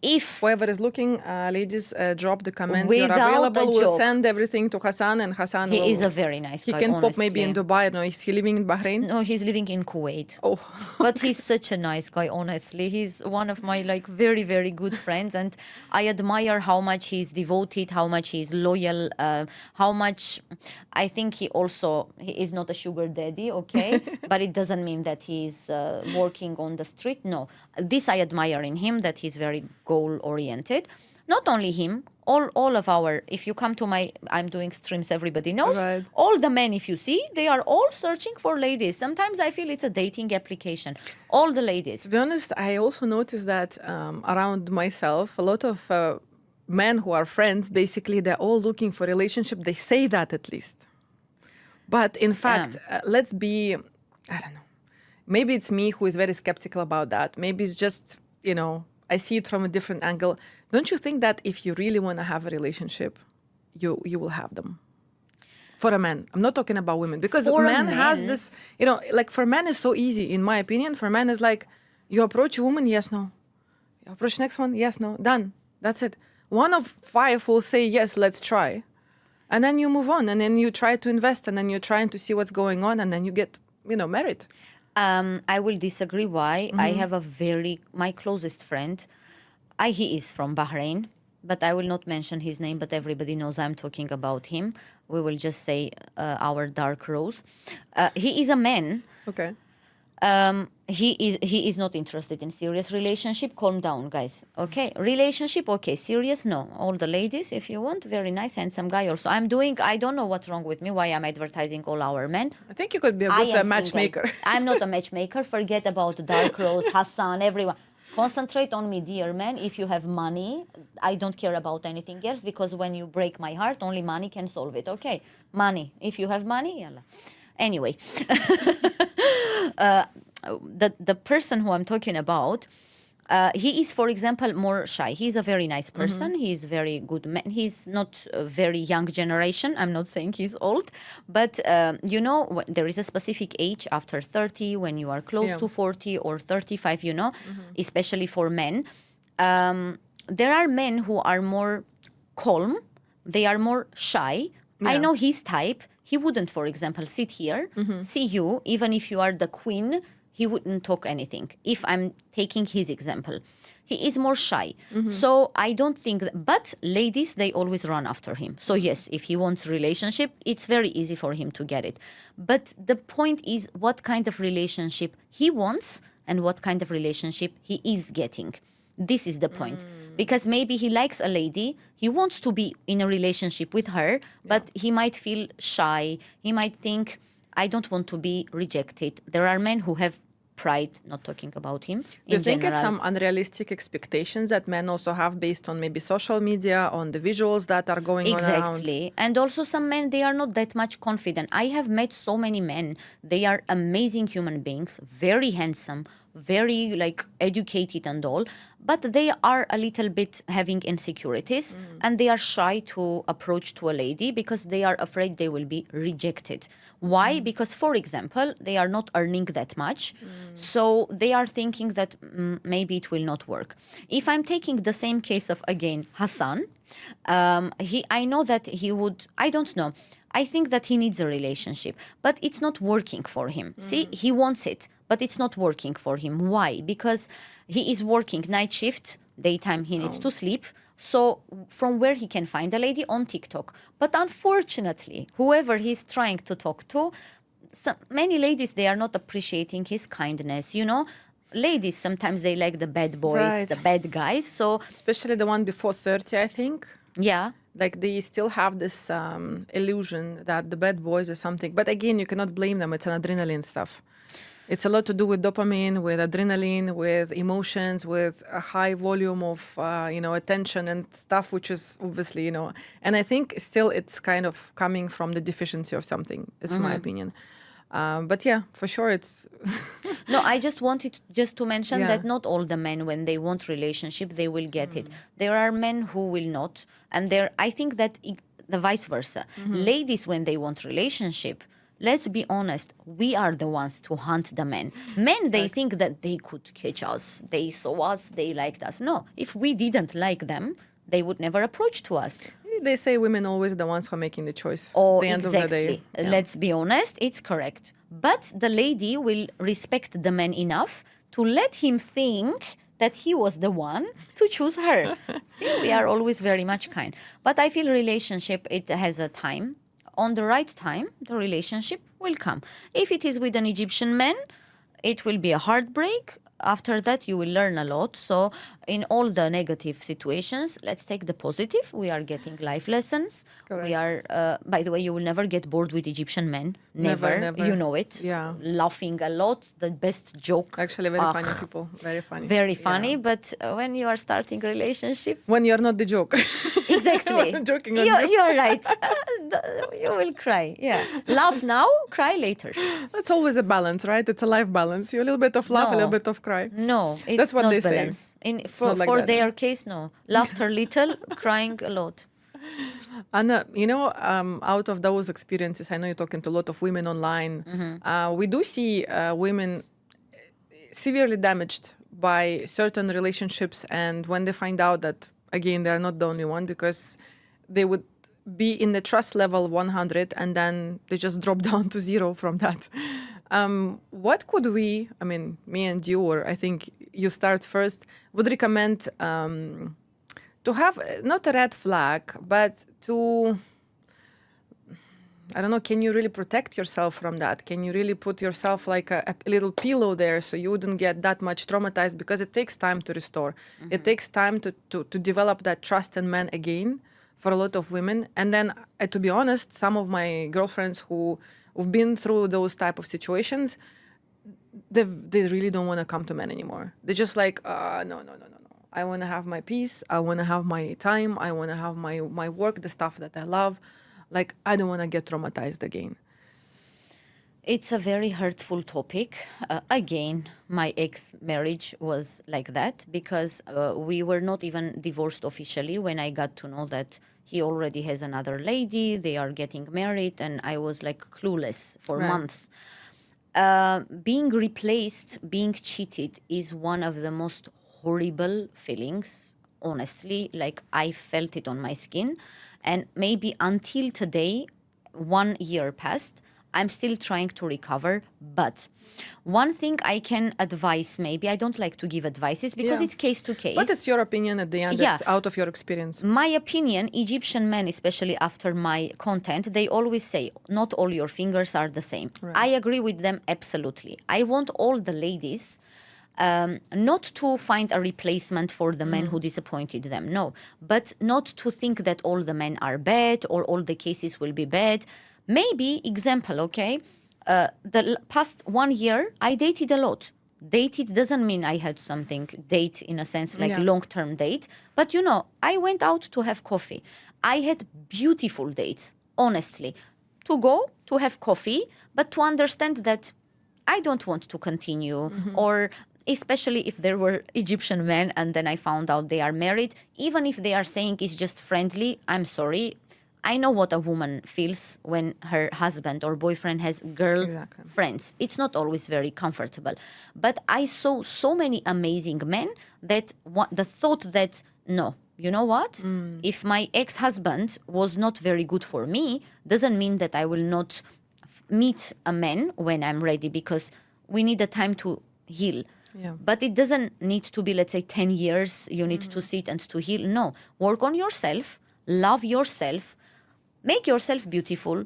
If whoever is looking, ladies, drop the comments. Without You're a available. We'll joke. send everything to Hassan, and Hassan he will... is a very nice He guy, can pop honestly. maybe in Dubai. No, is he living in Bahrain? No, he's living in Kuwait. Oh. But he's such a nice guy, honestly. He's one of my like very, very good friends, and I admire how much he's devoted, how much he's loyal, how much... I think he is not a sugar daddy, okay? But it doesn't mean that he's working on the street. No, this I admire in him, that he's very goal-oriented. Not only him, all of our... If you come to I'm doing streams, everybody knows. Right. All the men, if you see, they are all searching for ladies. Sometimes I feel it's a dating application. All the ladies. To be honest, I also noticed that around myself, a lot of men who are friends, basically, they're all looking for a relationship. They say that at least. But in fact, let's be, I don't know, maybe it's me who is very skeptical about that. Maybe it's just, you know, I see it from a different angle. Don't you think that if you really want to have a relationship, you will have them? For a man. I'm not talking about women. Because For a man has man. this, you know, like for men is so easy, in my opinion. For men is like, you approach a woman, yes, no. You approach next one, yes, no. Done. That's it. One of 5 will say, yes, let's try. And then you move on. And then you try to invest. And then you're trying to see what's going on. And then you get, you know, married. I will disagree. Why? I have my closest friend. He is from Bahrain, but I will not mention his name, but everybody knows I'm talking about him. We will just say our dark rose. He is a man. Okay. He is not interested in serious relationship. Calm down, guys. Okay, relationship. Okay, serious. No, all the ladies, if you want, very nice, handsome guy. Also, I don't know what's wrong with me. Why I'm advertising all our men. I think you could be a I good am matchmaker. single. I'm not a matchmaker. Forget about Dark Rose, Hassan, everyone. Concentrate on me, dear man. If you have money, I don't care about anything else, because when you break my heart, only money can solve it. Okay, money. If you have money, yalla. Anyway, the person who I'm talking about, he is, for example, more shy. He's a very nice person. He's very good man. He's not a very young generation. I'm not saying he's old, but you know, there is a specific age after 30 when you are close to 40 or 35. You know, especially for men. There are men who are more calm. They are more shy. I know his type. He wouldn't, for example, sit here, see you, even if you are the queen. He wouldn't talk anything. If I'm taking his example, he is more shy. So I don't think that, but ladies, they always run after him. So yes, if he wants relationship, it's very easy for him to get it. But the point is what kind of relationship he wants and what kind of relationship he is getting. This is the point. Because maybe he likes a lady, he wants to be in a relationship with her, but he might feel shy. He might think, I don't want to be rejected. There are men who have pride, not talking about him. Do you in think it's general. some unrealistic expectations that men also have based on maybe social media, on the visuals that are going on around? Exactly. And also some men, they are not that much confident. I have met so many men. They are amazing human beings, very handsome, very like educated and all, but they are a little bit having insecurities and they are shy to approach to a lady because they are afraid they will be rejected. Why? Because, for example, they are not earning that much. So they are thinking that maybe it will not work. If I'm taking the same case of, again, Hassan, I know that he would, I don't know. I think that he needs a relationship, but it's not working for him. See, he wants it, but it's not working for him. Why? Because he is working night shift, daytime he needs to sleep. So from where he can find a lady? On TikTok. But unfortunately, whoever he's trying to talk to, many ladies, they are not appreciating his kindness, you know. Ladies, sometimes they like the bad boys, Right. the bad guys. So Especially the one before 30, I think. yeah. Like they still have this illusion that the bad boys are something. But again, you cannot blame them. It's an adrenaline stuff. It's a lot to do with dopamine, with adrenaline, with emotions, with a high volume of, attention and stuff, which is obviously, and I think still it's kind of coming from the deficiency of something, is my opinion. But yeah, for sure it's... No, I just wanted just to mention Yeah. that not all the men, when they want relationship, they will get it. There are men who will not, and I think that the vice versa. Ladies, when they want relationship, let's be honest, we are the ones to hunt the men. Men, they think that they could catch us. They saw us, they liked us. No, if we didn't like them, they would never approach to us. They say women always the ones who are making the choice Oh, at the end of the exactly. day. Yeah. Let's be honest, it's correct. But the lady will respect the man enough to let him think that he was the one to choose her. See, we are always very much kind. But I feel relationship, it has a time. On the right time, the relationship will come. If it is with an Egyptian man, it will be a heartbreak. After that, you will learn a lot. So in all the negative situations, let's take the positive. We are getting life lessons. Correct. We are, by the way, you will never get bored with Egyptian men. Never, never. You know it. Yeah. Laughing a lot. The best joke. Actually, very Ah, funny people. Very funny. Very funny. Yeah. But when you are starting relationship, When you're not the joke. exactly. I'm joking on you. You're right. You will cry. Yeah. Laugh now, cry later. That's always a balance, right? It's a life balance. You a little bit of laugh, a No. little bit of cry. No, it's That's what not they say. balance. For, not like for that. their case, no. Laughter little, crying a lot. Anna, out of those experiences, I know you're talking to a lot of women online. We do see women severely damaged by certain relationships, and when they find out that, again, they're not the only one, because they would be in the trust level 100 and then they just drop down to 0 from that. What could we, I mean, me and you, or I think you start first, would recommend to have not a red flag, but to I don't know, can you really protect yourself from that? Can you really put yourself like a little pillow there so you wouldn't get that much traumatized? Because it takes time to restore. It takes time to develop that trust in men again for a lot of women. And then, to be honest, some of my girlfriends who've been through those type of situations, they really don't want to come to men anymore. They're just like, no. I want to have my peace. I want to have my time. I want to have my work, the stuff that I love. Like, I don't want to get traumatized again. It's a very hurtful topic. Again, my ex-marriage was like that because we were not even divorced officially when I got to know that he already has another lady, they are getting married, and I was like clueless for months. Being replaced, being cheated is one of the most horrible feelings, honestly. Like, I felt it on my skin. And maybe until today, 1 year passed, I'm still trying to recover. But one thing I can advise, maybe, I don't like to give advices because it's case to case. But it's your opinion at the end. Yeah. It's out of your experience. My opinion, Egyptian men, especially after my content, they always say, not all your fingers are the same. Right. I agree with them absolutely. I want all the ladies not to find a replacement for the men who disappointed them, no. But not to think that all the men are bad or all the cases will be bad. Maybe, example, okay, the past 1 year, I dated a lot. Dated doesn't mean I had something, date in a sense, like long-term date. But, I went out to have coffee. I had beautiful dates, honestly. To go, to have coffee, but to understand that I don't want to continue. Or especially if there were Egyptian men and then I found out they are married, even if they are saying it's just friendly, I'm sorry. I know what a woman feels when her husband or boyfriend has girl friends. It's not always very comfortable. But I saw so many amazing men that the thought that, no, you know what? If my ex-husband was not very good for me, doesn't mean that I will not meet a man when I'm ready, because we need a time to heal. Yeah. But it doesn't need to be, let's say, 10 years you need to sit and to heal. No, work on yourself, love yourself, make yourself beautiful.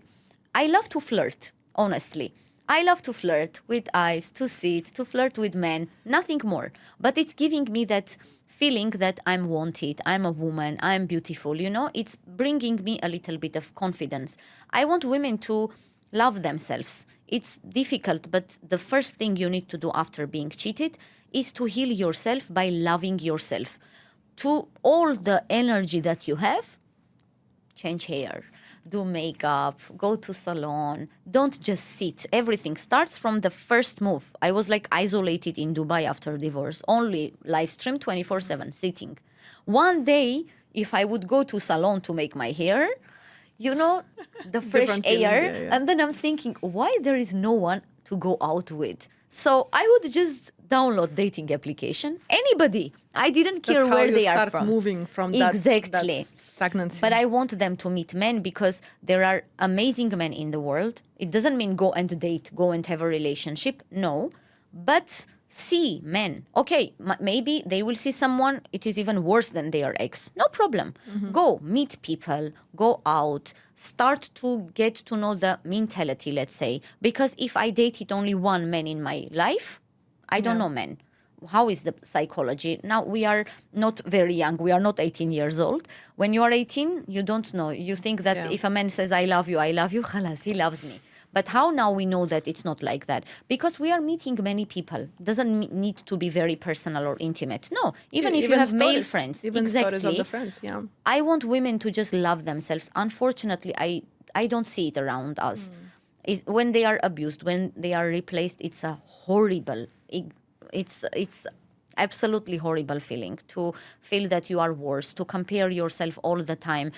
I love to flirt, honestly. I love to flirt with eyes, to sit, to flirt with men, nothing more. But it's giving me that feeling that I'm wanted, I'm a woman, I'm beautiful, It's bringing me a little bit of confidence. I want women to love themselves. It's difficult, but the first thing you need to do after being cheated is to heal yourself by loving yourself. To all the energy that you have, change hair, do makeup, go to salon. Don't just sit. Everything starts from the first move. I was like isolated in Dubai after divorce, only live stream 24/7, sitting. One day, if I would go to salon to make my hair, the fresh air, and then I'm thinking, why there is no one to go out with? So I would just download dating application. Anybody. I didn't care where they are from. That's how you start moving from exactly. that stagnancy. But I want them to meet men because there are amazing men in the world. It doesn't mean go and date, go and have a relationship. No. But see men. Okay, maybe they will see someone, it is even worse than their ex. No problem. Go meet people, go out, start to get to know the mentality, let's say. Because if I dated only one man in my life, I don't know men. How is the psychology? Now, we are not very young. We are not 18 years old. When you are 18, you don't know. You think that if a man says, I love you, khalas, he loves me. But how now we know that it's not like that? Because we are meeting many people. Doesn't need to be very personal or intimate. No, even if you have male friends. Even stories of the friends, I want women to just love themselves. Unfortunately, I don't see it around us. When they are abused, when they are replaced, it's a horrible, it's absolutely horrible feeling to feel that you are worse, to compare yourself all the time.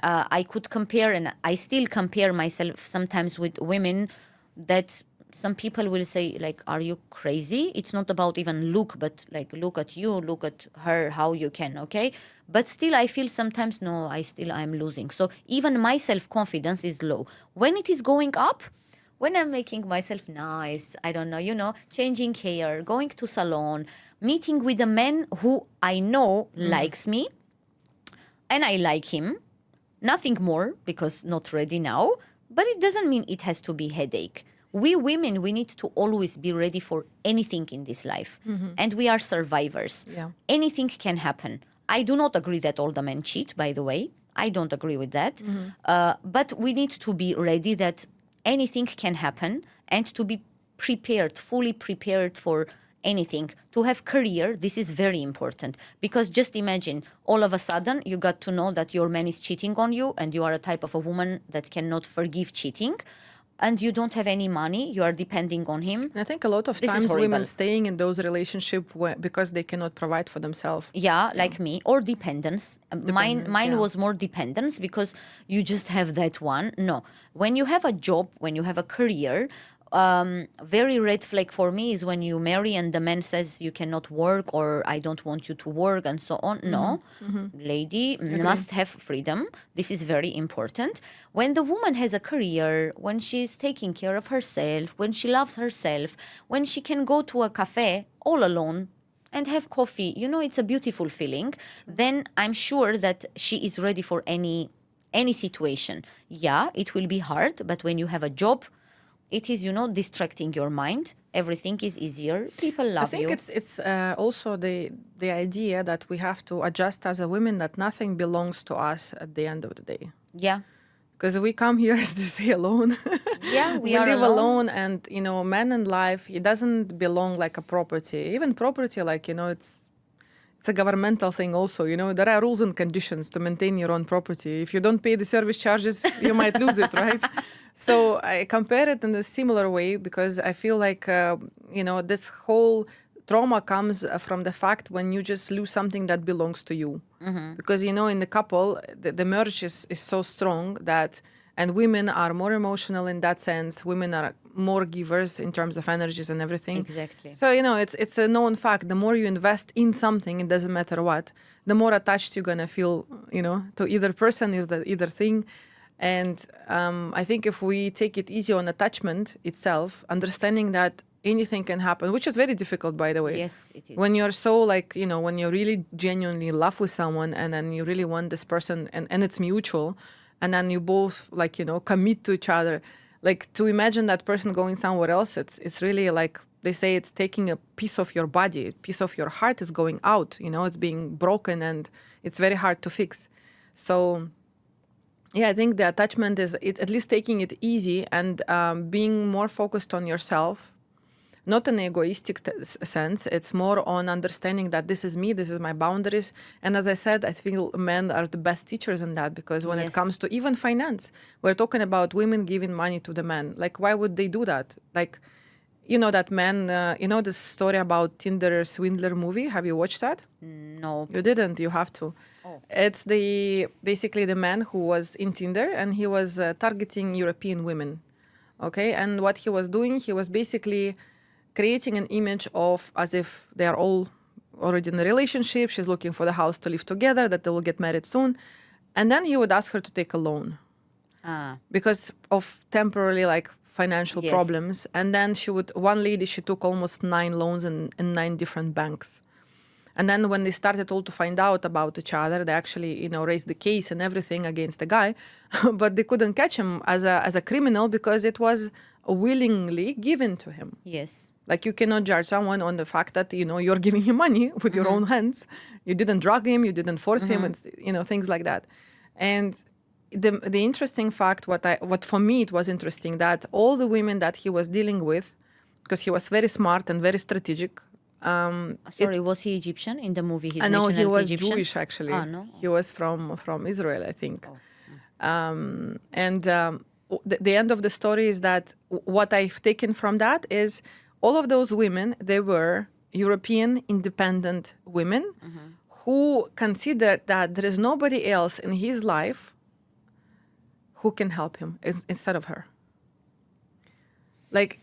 I could compare, and I still compare myself sometimes with women that some people will say, like, are you crazy? It's not about even look, but like, look at you, look at her, how you can, okay? But still I feel sometimes, no, I'm losing. So even my self-confidence is low. When it is going up, when I'm making myself nice, I don't know, changing hair, going to salon, meeting with a man who I know likes me, and I like him, nothing more, because not ready now. But it doesn't mean it has to be headache. We women, we need to always be ready for anything in this life. And we are survivors. Yeah. Anything can happen. I do not agree that all the men cheat, by the way. I don't agree with that. But we need to be ready that anything can happen and to be prepared, fully prepared for anything. To have career, this is very important, because just imagine all of a sudden you got to know that your man is cheating on you and you are a type of a woman that cannot forgive cheating, and you don't have any money, you are depending on him. And I think a lot of This is times women horrible. staying in those relationships because they cannot provide for themselves. Yeah, like me, or dependence. Mine yeah. was more dependence, because you just have that one. No, when you have a job, when you have a career, very red flag for me is when you marry and the man says you cannot work, or I don't want you to work, and so on. No, lady must have freedom. This is very important. When the woman has a career, when she's taking care of herself, when she loves herself, when she can go to a cafe all alone and have coffee, you know, it's a beautiful feeling, then I'm sure that she is ready for any situation. Yeah, it will be hard, but when you have a job, it is, you know, distracting your mind. Everything is easier. People love I think you. it's also the idea that we have to adjust as a women that nothing belongs to us at the end of the day. Yeah. Because we come here, as they say, alone. Yeah, we are live alone. and, you know, man in life, it doesn't belong like a property. Even property, like, you know, it's a governmental thing also, you know. There are rules and conditions to maintain your own property. If you don't pay the service charges, you might lose it, right? So I compare it in a similar way, because I feel like, you know, this whole trauma comes from the fact when you just lose something that belongs to you. Because, you know, in the couple, the merge is so strong that, and women are more emotional in that sense. Women are more givers in terms of energies and everything. Exactly. So, you know, it's a known fact. The more you invest in something, it doesn't matter what, the more attached you're going to feel, you know, to either person, either thing. And I think if we take it easy on attachment itself, understanding that anything can happen, which is very difficult, by the way. Yes, it is. When you're so, like, you know, when you really genuinely love with someone, and then you really want this person, and it's mutual, and then you both, like, you know, commit to each other, like, to imagine that person going somewhere else, it's really like, they say, it's taking a piece of your body, a piece of your heart is going out, you know, it's being broken, and it's very hard to fix. So yeah, I think the attachment is at least taking it easy and being more focused on yourself, not in an egoistic sense. It's more on understanding that this is me, this is my boundaries. And as I said, I feel men are the best teachers in that, because when it Yes. comes to even finance, we're talking about women giving money to the men. Like, why would they do that? Like, you know, that man, you know, this story about Tinder swindler movie. Have you watched that? No. You didn't. You have to. Oh. It's basically the man who was in Tinder, and he was targeting European women. Okay, and what he was doing, he was basically creating an image of as if they are all already in a relationship. She's looking for the house to live together, that they will get married soon, and then he would ask her to take a loan because of temporarily, like, financial Yes. problems. And then one lady, she took almost 9 loans in 9 different banks. And then when they started all to find out about each other, they actually, you know, raised the case and everything against the guy, but they couldn't catch him as a criminal because it was willingly given to him. Yes. Like, you cannot judge someone on the fact that, you know, you're giving him money with your own hands. You didn't drug him, you didn't force him, and, you know, things like that. And the interesting fact, what for me it was interesting, that all the women that he was dealing with, because he was very smart and very strategic. Sorry, was he Egyptian in the movie? His I know he was Egyptian? Jewish, actually. Ah, no? He was from Israel, I think. The end of the story is that what I've taken from that is all of those women, they were European independent women who considered that there is nobody else in his life who can help him instead of her. Like,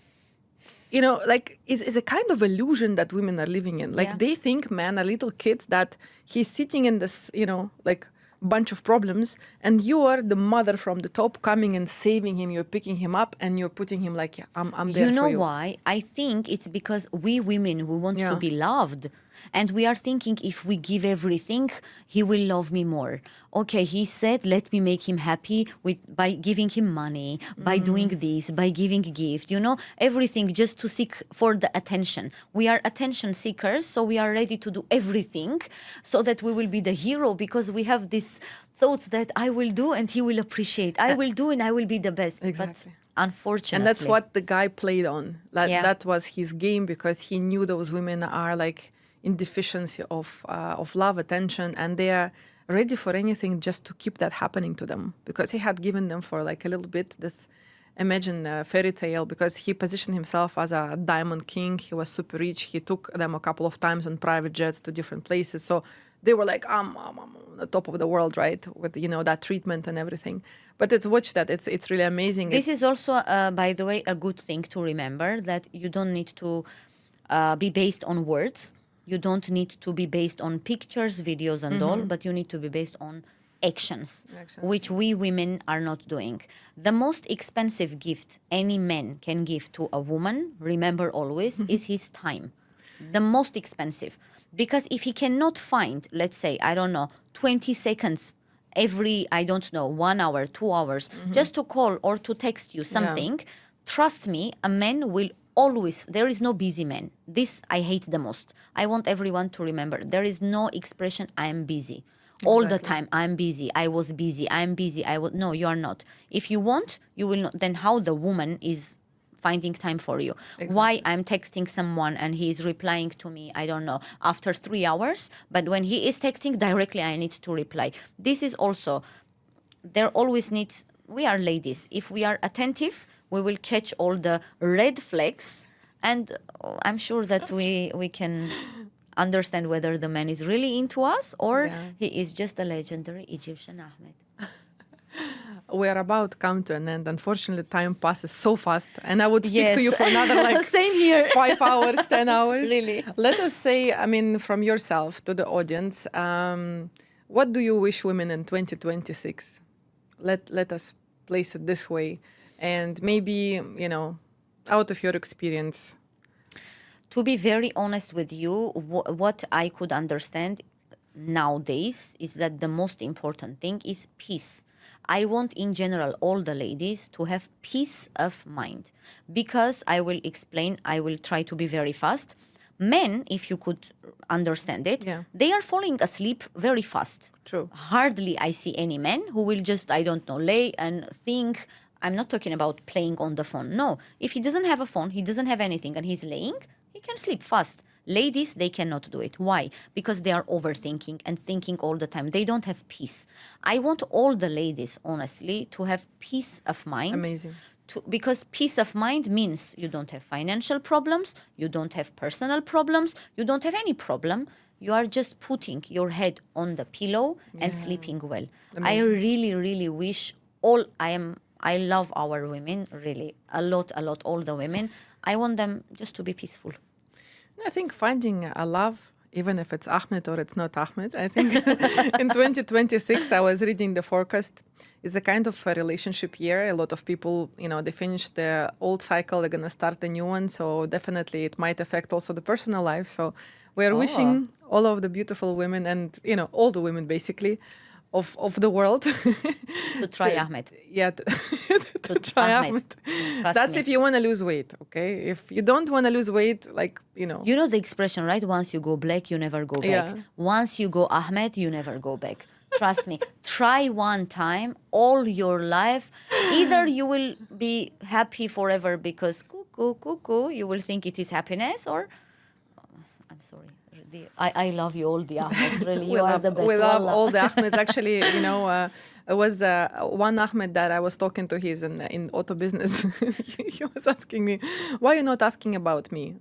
you know, like, it's a kind of illusion that women are living in. Like, Yeah. they think men are little kids, that he's sitting in this, you know, like, bunch of problems, and you are the mother from the top coming and saving him. You're picking him up and you're putting him like, yeah, I'm there You know for you. why? I think it's because we women, we want Yeah. to be loved. And we are thinking if we give everything, he will love me more. Okay, he said, let me make him happy by giving him money, by doing this, by giving gift, everything just to seek for the attention. We are attention seekers, so we are ready to do everything so that we will be the hero, because we have these thoughts that I will do and he will appreciate. I will do and I will be the best. Exactly. But unfortunately. And that's what the guy played on. Yeah. That was his game, because he knew those women are like in deficiency of love, attention, and they are ready for anything just to keep that happening to them. Because he had given them for like a little bit this fairy tale, because he positioned himself as a diamond king. He was super rich. He took them a couple of times on private jets to different places. So they were like, I'm on the top of the world, right? With, that treatment and everything. But watch that. It's really amazing. This is also, by the way, a good thing to remember, that you don't need to be based on words. You don't need to be based on pictures, videos, and all, but you need to be based on actions, which we women are not doing. The most expensive gift any man can give to a woman, remember always, is his time. The most expensive. Because if he cannot find, let's say, 20 seconds every, 1 hour, 2 hours, just to call or to text you something, trust me, a man will always, there is no busy man. This I hate the most. I want everyone to remember, there is no expression, I am busy. All the time, I'm busy, I was busy, I'm busy, no, you are not. If you want, you will not. Then how the woman is finding time for you? Exactly. Why I'm texting someone and he is replying to me, after 3 hours, but when he is texting directly, I need to reply. This is also, there always needs, we are ladies. If we are attentive, we will catch all the red flags, and I'm sure that we can understand whether the man is really into us or he is just a legendary Egyptian Ahmed. We are about to come to an end. Unfortunately, time passes so fast, and I would speak to you for another same here. 5 hours, 10 hours. Really. Let us say, from yourself to the audience, what do you wish women in 2026? Let us place it this way, and maybe out of your experience. To be very honest with you, what I could understand nowadays is that the most important thing is peace. I want, in general, all the ladies to have peace of mind. Because I will explain, I will try to be very fast. Men, if you could understand it, they are falling asleep very fast. True. Hardly I see any man who will just, lay and think. I'm not talking about playing on the phone. No. If he doesn't have a phone, he doesn't have anything, and he's laying, he can sleep fast. Ladies, they cannot do it. Why? Because they are overthinking and thinking all the time. They don't have peace. I want all the ladies, honestly, to have peace of mind. Amazing. Because peace of mind means you don't have financial problems, you don't have personal problems, you don't have any problem. You are just putting your head on the pillow and sleeping well. Amazing. I really, really wish I love our women, really, a lot, all the women. I want them just to be peaceful. I think finding a love, even if it's Ahmed or it's not Ahmed, I think in 2026, I was reading the forecast. It's a kind of a relationship year. A lot of people, they finish the old cycle, they're going to start the new one. So definitely it might affect also the personal life. So we're wishing all of the beautiful women and, all the women basically, of the world to try Ahmed. Yeah, to try Ahmed. That's me. If you want to lose weight, okay? If you don't want to lose weight, You know the expression, right? Once you go black, you never go back. Once you go Ahmed, you never go back. Trust me. Try one time, all your life. Either you will be happy forever because cuckoo, you will think it is happiness, or I'm sorry. I love you all the Ahmeds, really. You are the best. We love all the Ahmeds. Actually, it was one Ahmed that I was talking to. He's in auto business. He was asking me, why are you not asking about me?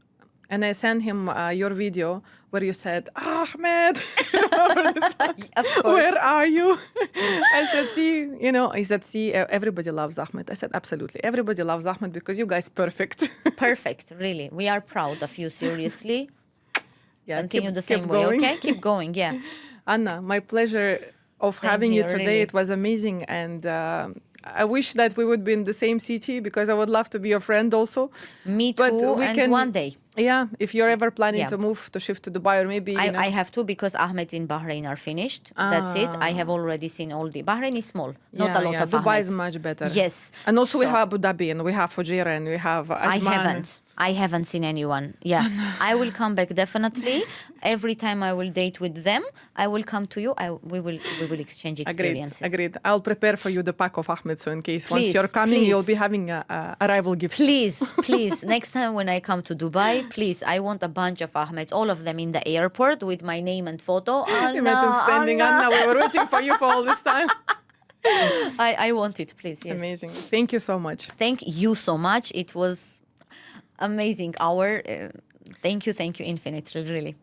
And I sent him your video where you said, Ahmed, remember this one? Where are you? I said, he said, see, everybody loves Ahmed. I said, absolutely. Everybody loves Ahmed because you guys perfect. Perfect, really. We are proud of you, seriously. Yeah, continue the same way, okay? Keep going, yeah. Anna, my pleasure of having you today. Really. It was amazing, and I wish that we would be in the same city because I would love to be your friend also. Me But too, we and can- one day. Yeah, if you're ever planning Yeah. to move, to shift to Dubai or maybe, you know. I have to because Ahmed in Bahrain are finished. That's it. I have already seen all the... Bahrain is small. Not a lot of Dubai is Ahmeds. much better. Yes. And also we So- have Abu Dhabi and we have Fujairah and we have Ajman. I haven't seen anyone. Yeah. I will come back definitely. Every time I will date with them, I will come to you. We will exchange experiences. Agreed. I'll prepare for you the pack of Ahmed, so in case once Please, you're coming, please. you'll be having a arrival gift. Please, next time when I come to Dubai, please, I want a bunch of Ahmeds, all of them in the airport with my name and photo. Imagine standing, Anna, we were waiting for you for all this time. I want it, please. Yes. Amazing. Thank you so much. Thank you so much. It was amazing hour. Thank you infinitely, really.